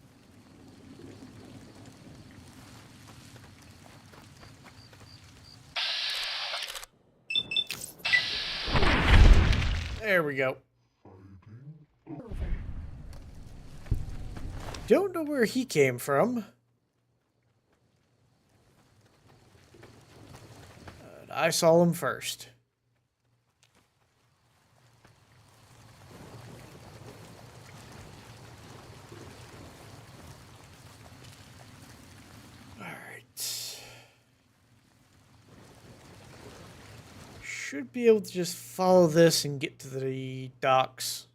There we go. Over. Don't know where he came from. But I saw him first. Alright. Should be able to just follow this and get to the docks.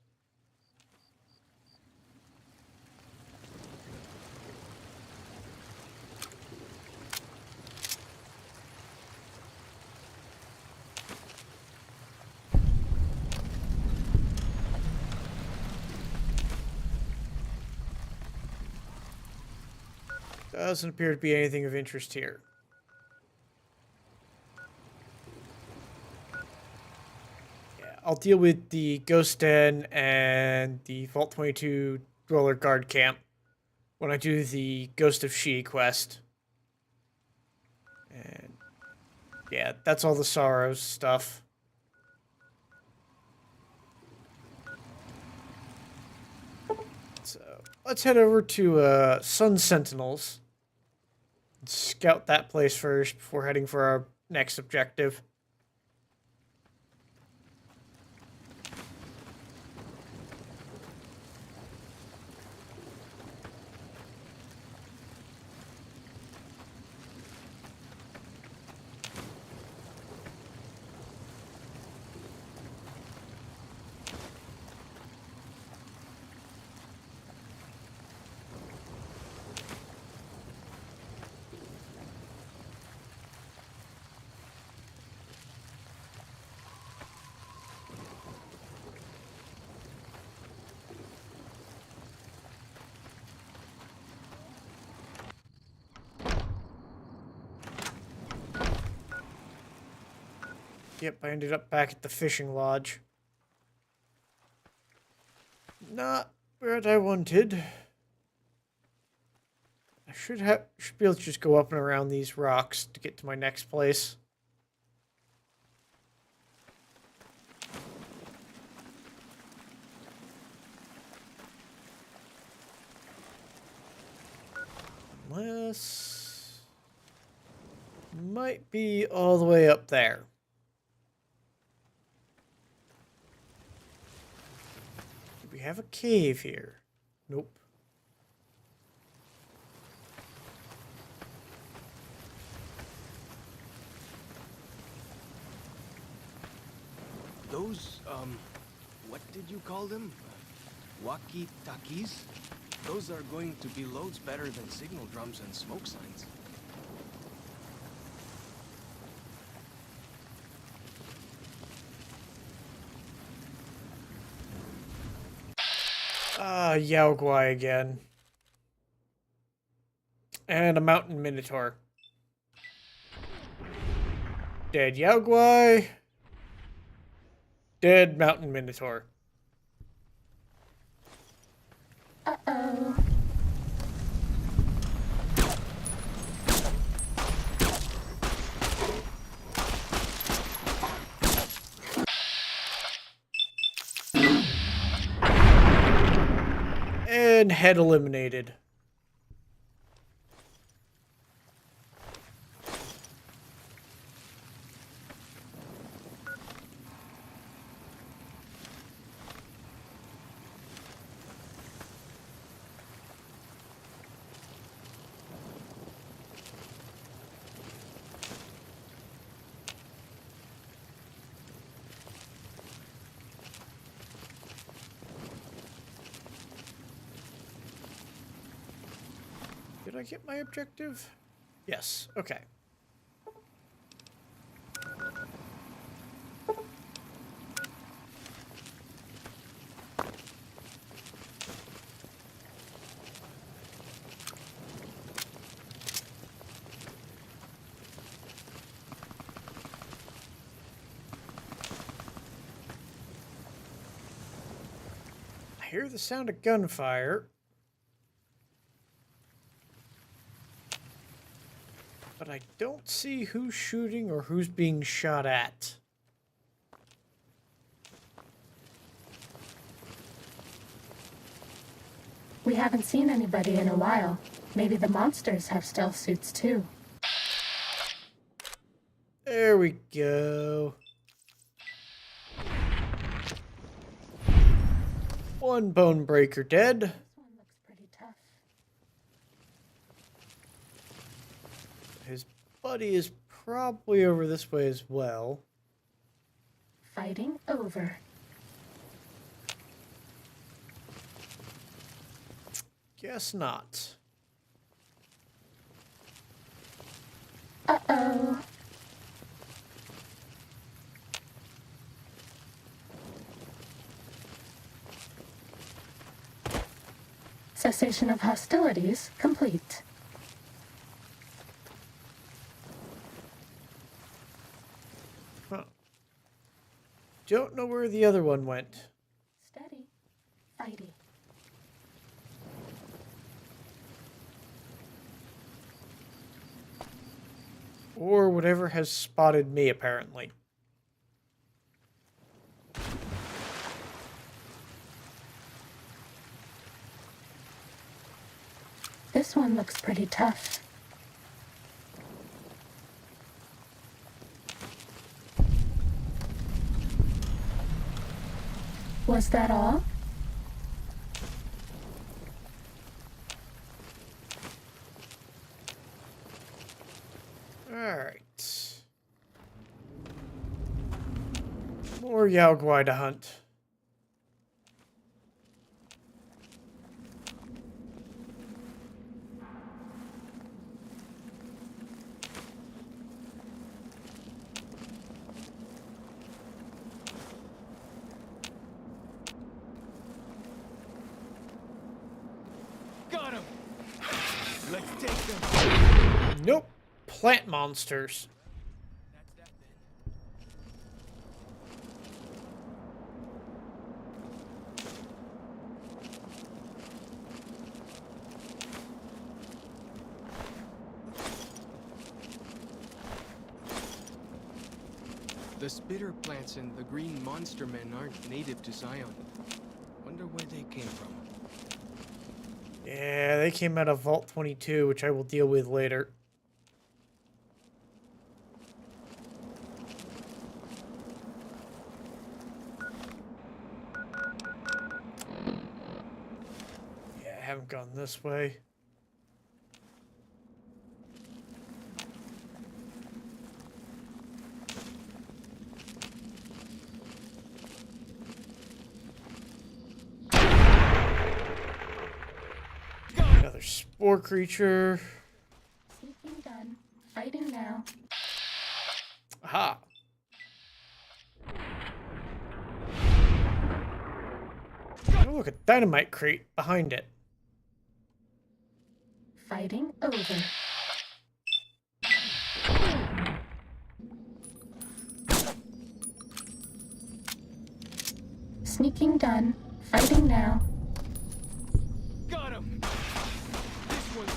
Doesn't appear to be anything of interest here. Yeah, I'll deal with the Ghost Den and the Vault 22 Dweller Guard Camp when I do the Ghost of Shi quest. And yeah, that's all the Sorrows stuff. So let's head over to Sun Sentinels. Scout that place first before heading for our next objective. Yep, I ended up back at the fishing lodge. Not where I wanted. I should be able to just go up and around these rocks to get to my next place. Unless... might be all the way up there. Do we have a cave here? Nope. Those, what did you call them? Walkie-talkies? Those are going to be loads better than signal drums and smoke signs. Yao Guai again. And a mountain minotaur. Dead Yao Guai. Dead mountain minotaur. Uh-oh. And head eliminated. Did I get my objective? Yes. Okay. I hear the sound of gunfire. But I don't see who's shooting or who's being shot at. We haven't seen anybody in a while. Maybe the monsters have stealth suits too. There we go. One bone breaker dead. This one looks pretty tough. His buddy is probably over this way as well. Fighting over. Guess not. Uh-oh. Cessation of hostilities complete. Huh. Don't know where the other one went. Steady. Fighty. Or whatever has spotted me, apparently. This one looks pretty tough. Was that all? Alright. More Yao Guai to hunt. Got him! Let's take them! Nope. Plant monsters. That's that then. spitter plants and the green monster men aren't native to Zion. Wonder where they came from. Yeah, they came out of Vault 22, which I will deal with later. Yeah, I haven't gone this way. Another spore creature. Sneaking done. Fighting now. Aha. Oh, look, a dynamite crate behind it. Fighting over. Sneaking done. Fighting now. Got him! This one's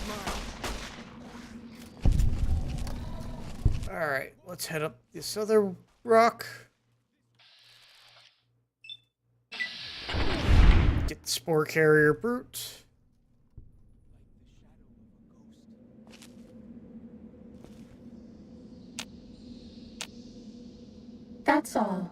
mine. Alright, let's head up this other rock. Get the spore carrier brute. That's all.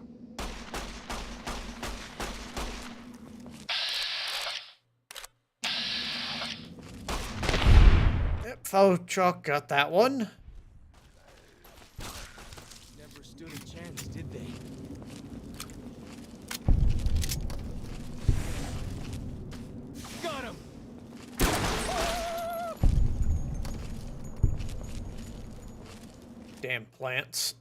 Yep, follow chalk got that one. Never stood a chance, did they? Got him! Damn plants.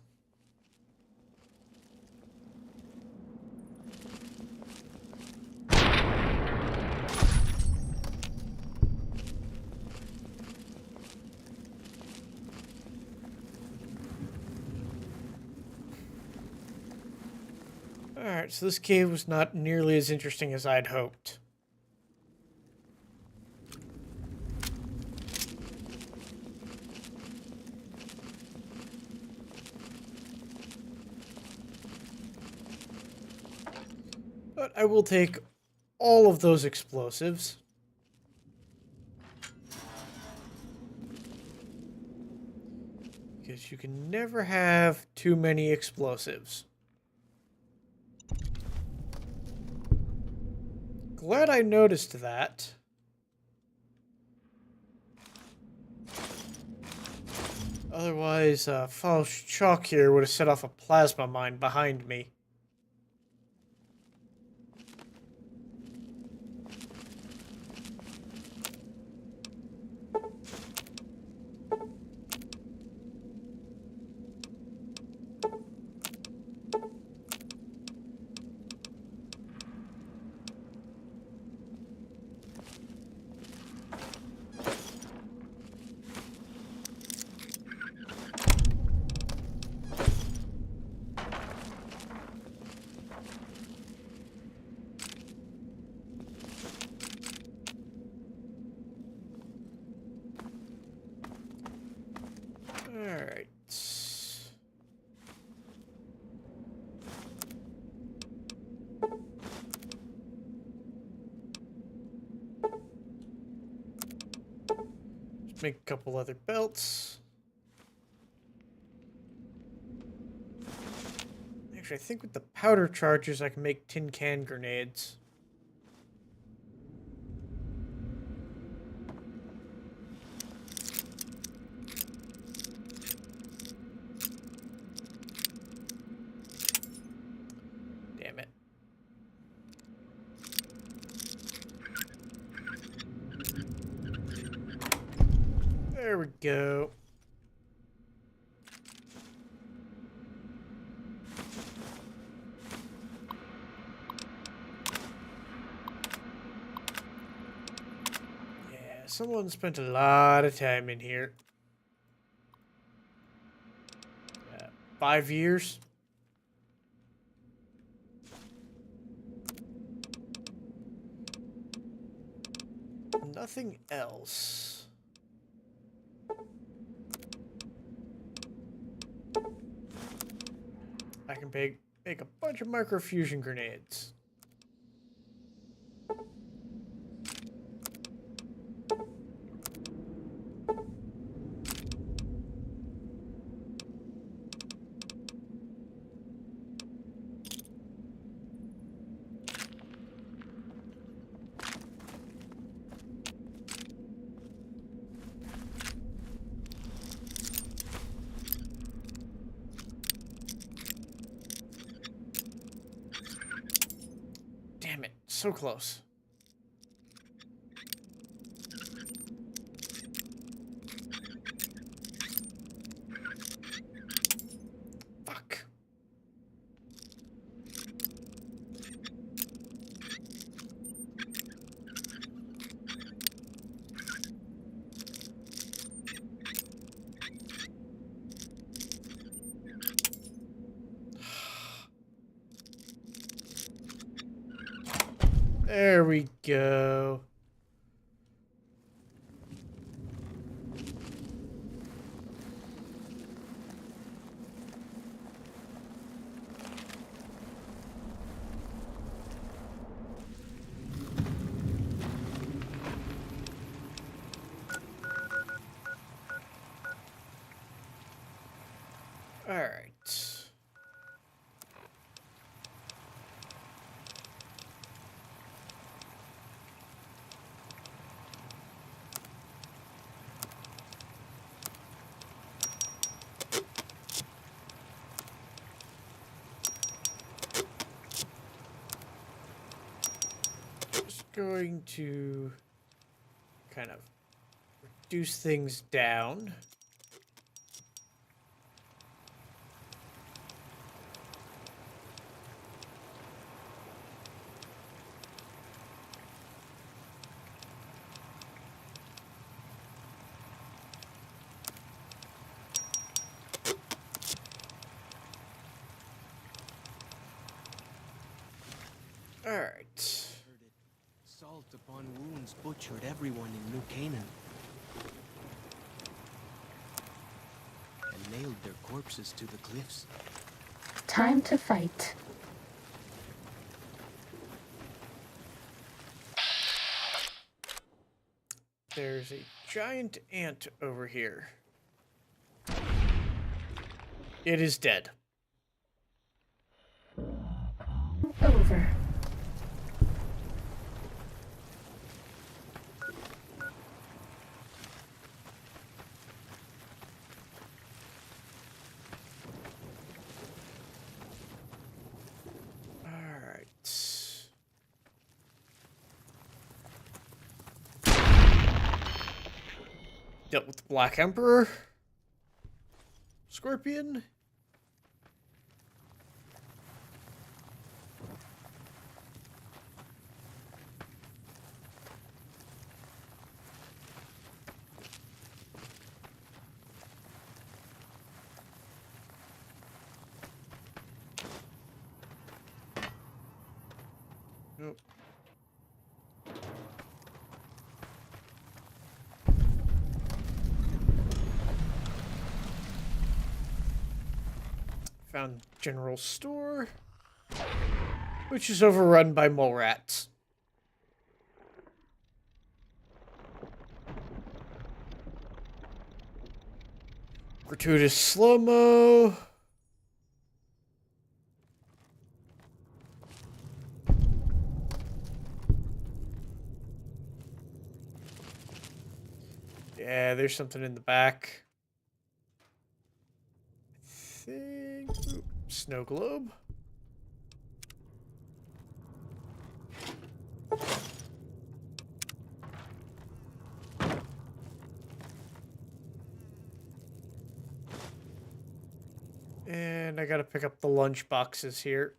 Alright, so this cave was not nearly as interesting as I'd hoped. But I will take all of those explosives. Because you can never have too many explosives. Glad I noticed that. Otherwise, false chalk here would have set off a plasma mine behind me. Alright. Just make a couple other belts. Actually, I think with the powder charges I can make tin can grenades. Damn it. There we go. Yeah, someone spent a lot of time in here. 5 years. Nothing else. I can and make a bunch of microfusion grenades. Damn it, so close. Fuck. There we go. All right. Just going to kind of reduce things down. All right. Salt upon wounds butchered everyone in New Canaan. And nailed their corpses to the cliffs. Time to fight. There's a giant ant over here. It is dead. Over. Dealt with the Black Emperor. Scorpion. Nope. Found general store, which is overrun by mole rats. Gratuitous slow-mo. Yeah, there's something in the back. Oop, snow globe. And I gotta pick up the lunch boxes here.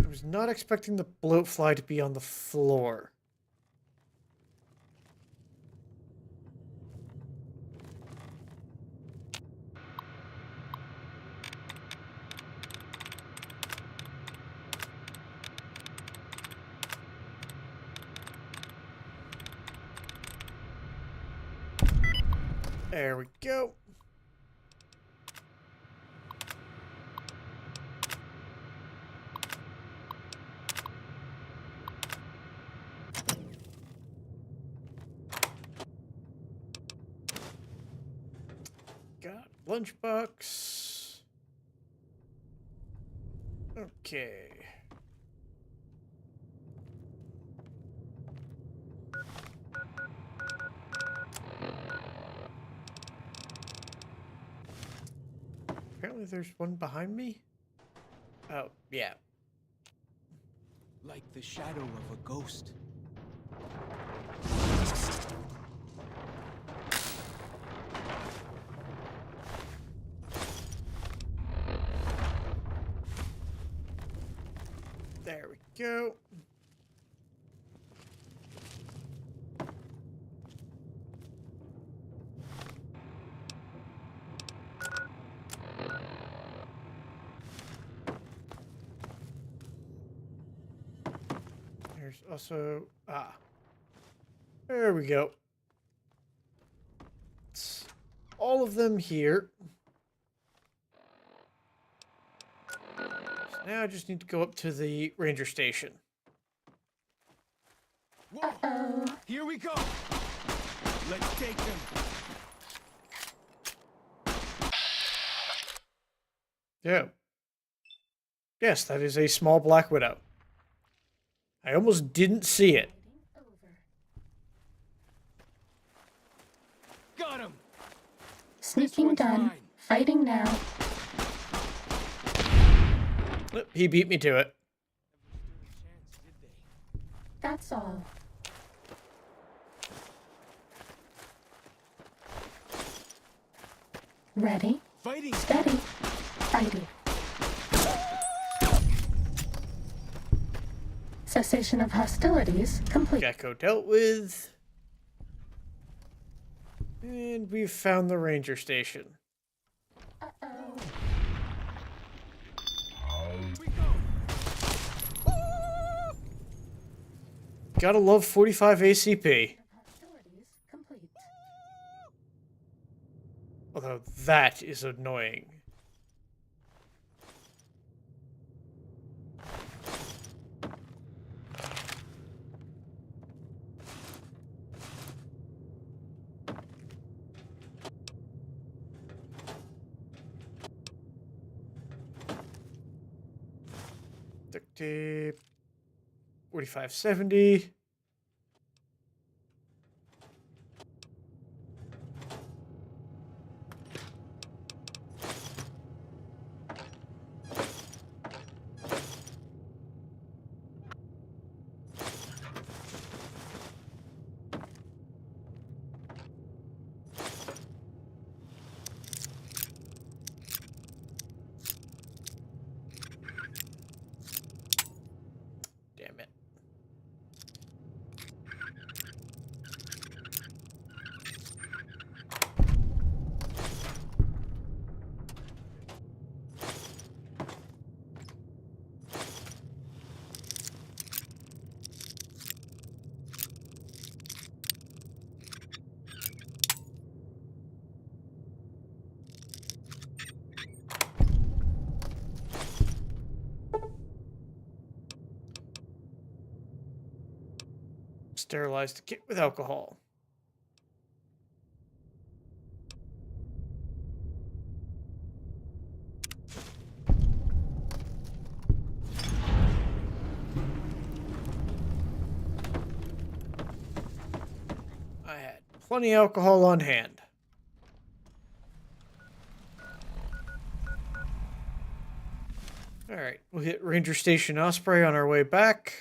I was not expecting the bloatfly to be on the floor. There we go. Got lunchbox. Okay. Apparently there's one behind me. Oh, yeah. Like the shadow of a ghost. There we go. There's also, there we go. It's all of them here. So now I just need to go up to the ranger station. Whoa! Here we go! Let's take them! Yeah. Yes, that is a small black widow. I almost didn't see it. Got him! Sneaking done. mine. Fighting now. He beat me to it. That's all. Ready, Fighting! steady, fighting. Cessation of hostilities complete. Gecko dealt with. And we've found the ranger station. Uh-oh. We go! Gotta love 45 ACP. Hostilities complete. Although that is annoying. Duct tape. 4570. Damn it. Sterilize the kit with alcohol. I had plenty of alcohol on hand. Alright, we'll hit Ranger Station Osprey on our way back.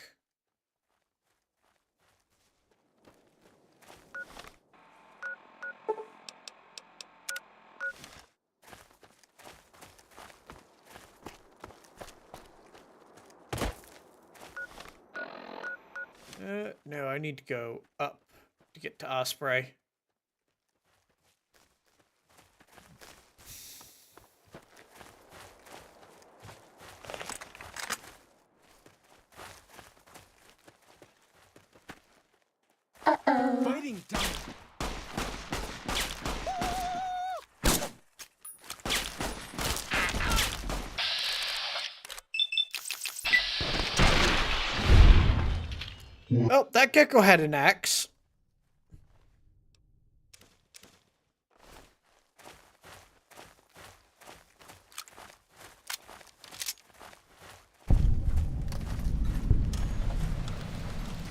No, I need to go up to get to Osprey. Uh-oh. Fighting time! Well, that gecko had an axe.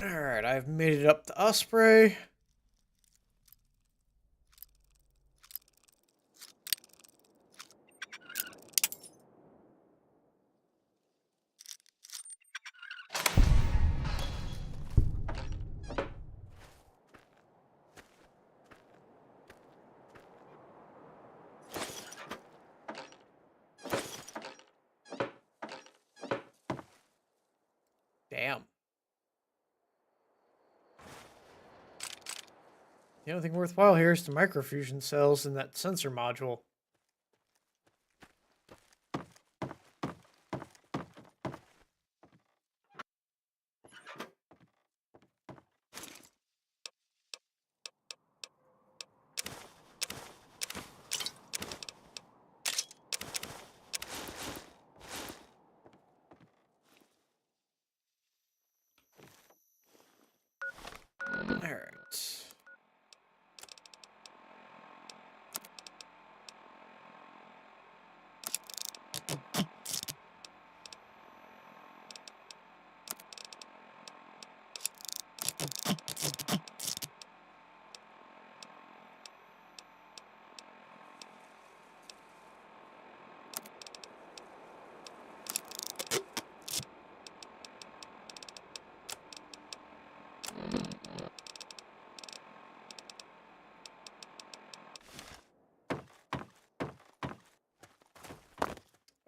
Alright, I've made it up to Osprey. Damn. The only thing worthwhile here is the microfusion cells in that sensor module. Alright.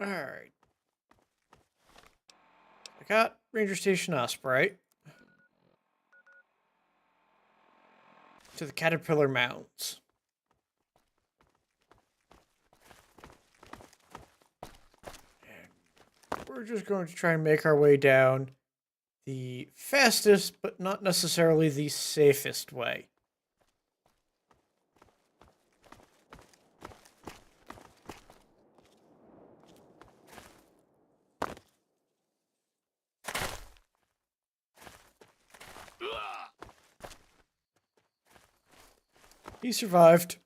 Alright. I got Ranger Station Osprey. To the Caterpillar Mounds. And we're just going to try and make our way down the fastest, but not necessarily the safest way. He survived.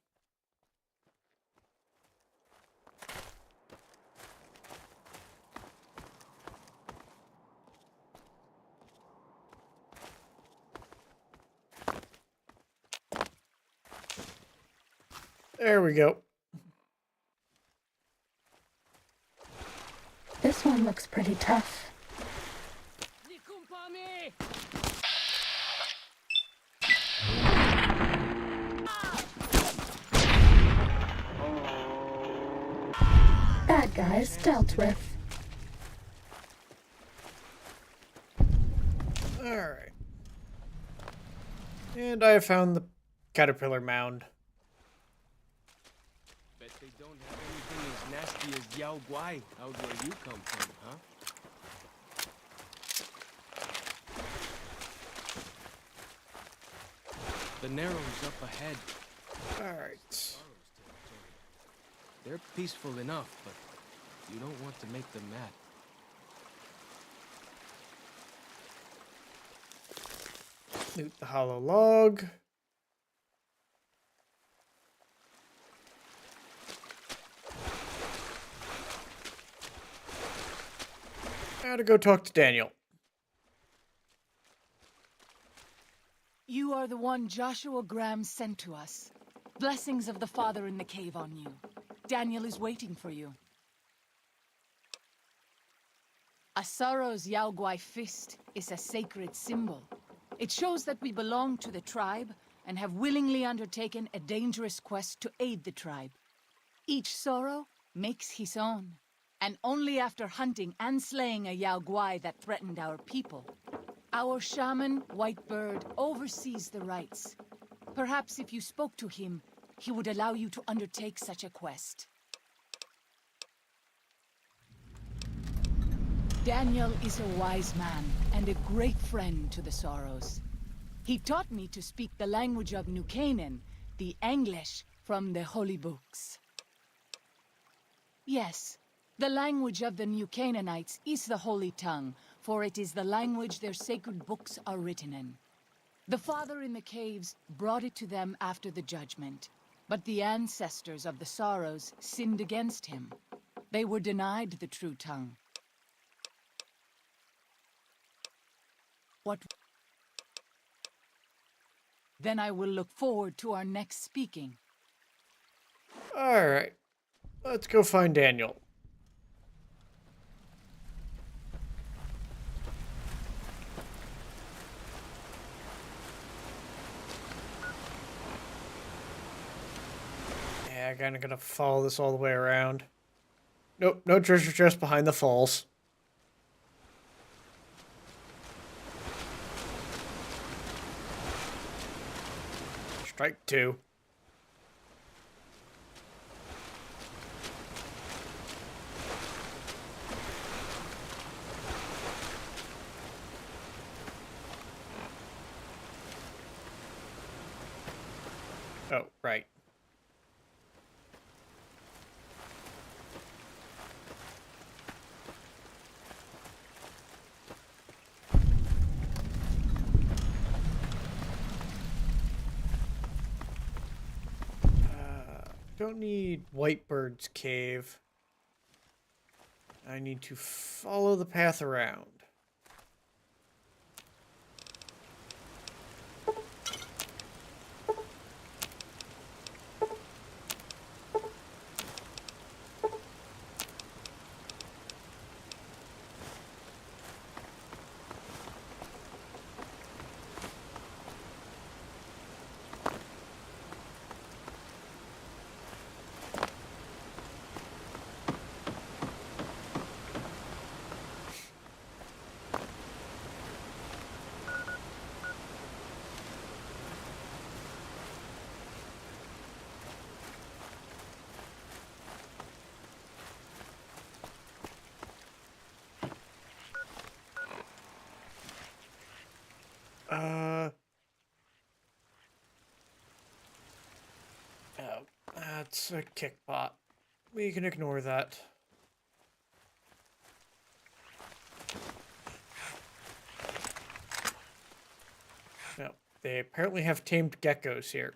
There we go. This one looks pretty tough. Bad guys dealt with. Alright. And I have found the Caterpillar Mound. Bet they don't have anything as nasty as Yao Guai out where you come from, huh? The Narrows up ahead. Alright. They're peaceful enough, but you don't want to make them mad. Loot the hollow log. Gotta go talk to Daniel. You are the one Joshua Graham sent to us. Blessings of the Father in the cave on you. Daniel is waiting for you. Asaro's Yaoguai fist is a sacred symbol. It shows that we belong to the tribe and have willingly undertaken a dangerous quest to aid the tribe. Each Sorrow makes his own, and only after hunting and slaying a Yaoguai that threatened our people. Our shaman, Whitebird, oversees the rites. Perhaps if you spoke to him, he would allow you to undertake such a quest. Daniel is a wise man and a great friend to the Sorrows. He taught me to speak the language of New Canaan, the English from the holy books. Yes, The language of the New Canaanites is the Holy Tongue, for it is the language their sacred books are written in. The Father in the caves brought it to them after the judgment, but the ancestors of the Sorrows sinned against him. They were denied the true tongue. What? Then I will look forward to our next speaking. Alright. Let's go find Daniel. Yeah, I'm kinda gonna follow this all the way around. Nope, no treasure chest behind the falls. Strike two. Oh, right. Don't need Whitebird's cave. I need to follow the path around. Oh, that's a kickbot. We can ignore that. No, they apparently have tamed geckos here.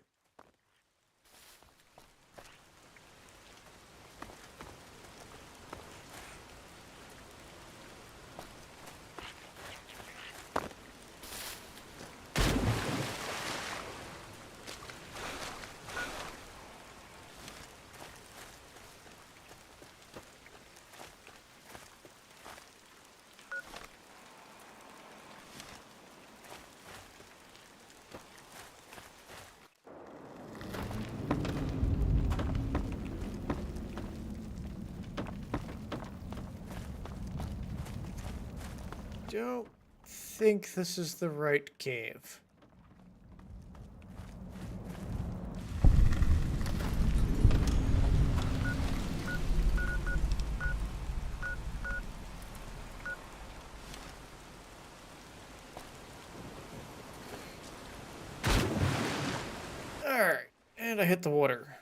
Don't think this is the right cave. Alright, and I hit the water.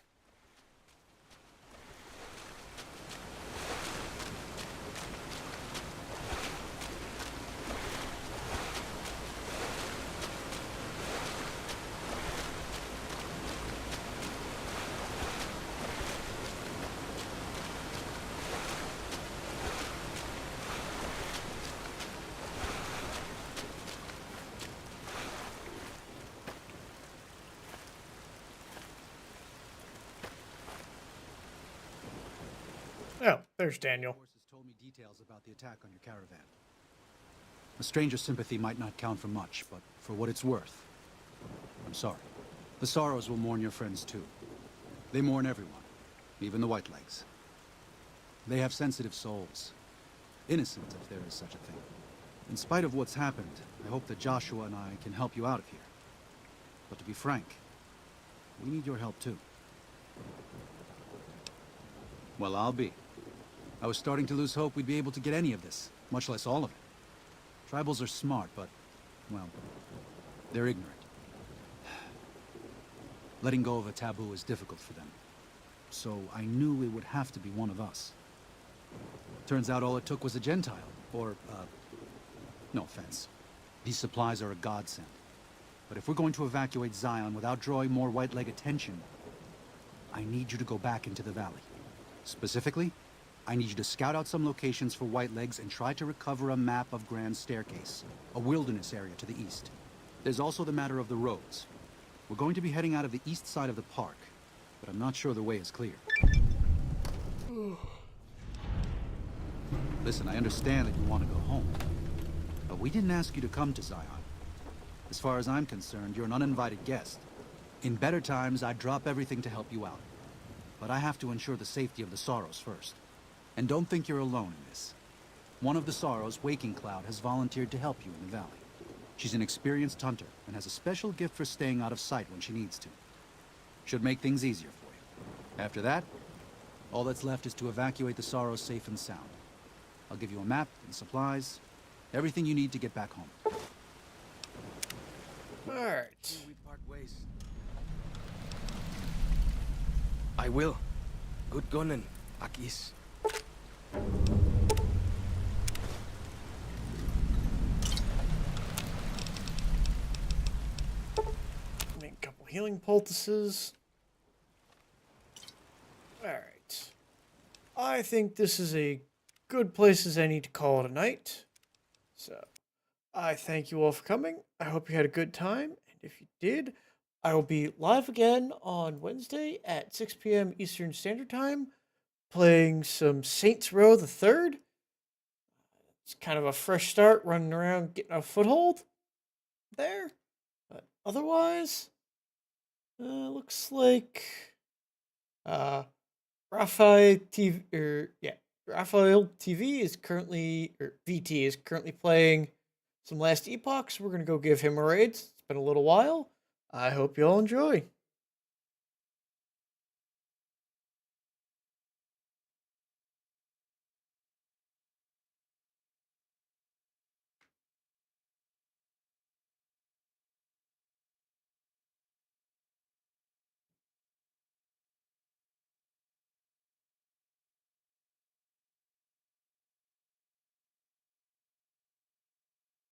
Oh, there's Daniel. Horses told me details about the attack on your caravan. A stranger's sympathy might not count for much, but for what it's worth, I'm sorry. The Sorrows will mourn your friends too. They mourn everyone, even the Whitelegs. They have sensitive souls. Innocent, if there is such a thing. In spite of what's happened, I hope that Joshua and I can help you out of here. But to be frank, we need your help too. Well, I'll be. I was starting to lose hope we'd be able to get any of this, much less all of it. Tribals are smart, but, well, they're ignorant. Letting go of a taboo is difficult for them. So I knew it would have to be one of us. Turns out all it took was a Gentile. Or, no offense. These supplies are a godsend. But if we're going to evacuate Zion without drawing more White Leg attention, I need you to go back into the valley. Specifically, I need you to scout out some locations for White Legs and try to recover a map of Grand Staircase, a wilderness area to the east. There's also the matter of the roads. We're going to be heading out of the east side of the park, but I'm not sure the way is clear. Listen, I understand that you want to go home, but we didn't ask you to come to Zion. As far as I'm concerned, you're an uninvited guest. In better times, I'd drop everything to help you out. But I have to ensure the safety of the Sorrows first. And don't think you're alone in this. One of the Sorrows, Waking Cloud, has volunteered to help you in the valley. She's an experienced hunter and has a special gift for staying out of sight when she needs to. Should make things easier for you. After that, all that's left is to evacuate the Sorrows safe and sound. I'll give you a map and supplies, everything you need to get back home. Alright. We part ways. I will. Good gunning, Akis. Make a couple healing poultices. Alright. I think this is a good place as any to call it a night. So, I thank you all for coming. I hope you had a good time. And if you did, I will be live again on Wednesday at 6 p.m. Eastern Standard Time, playing some Saints Row the Third. It's kind of a fresh start, running around, getting a foothold there. But otherwise, looks like Raphael TV is currently, or VT is currently playing some Last Epoch, so we're going to go give him a raid. It's been a little while. I hope you all enjoy.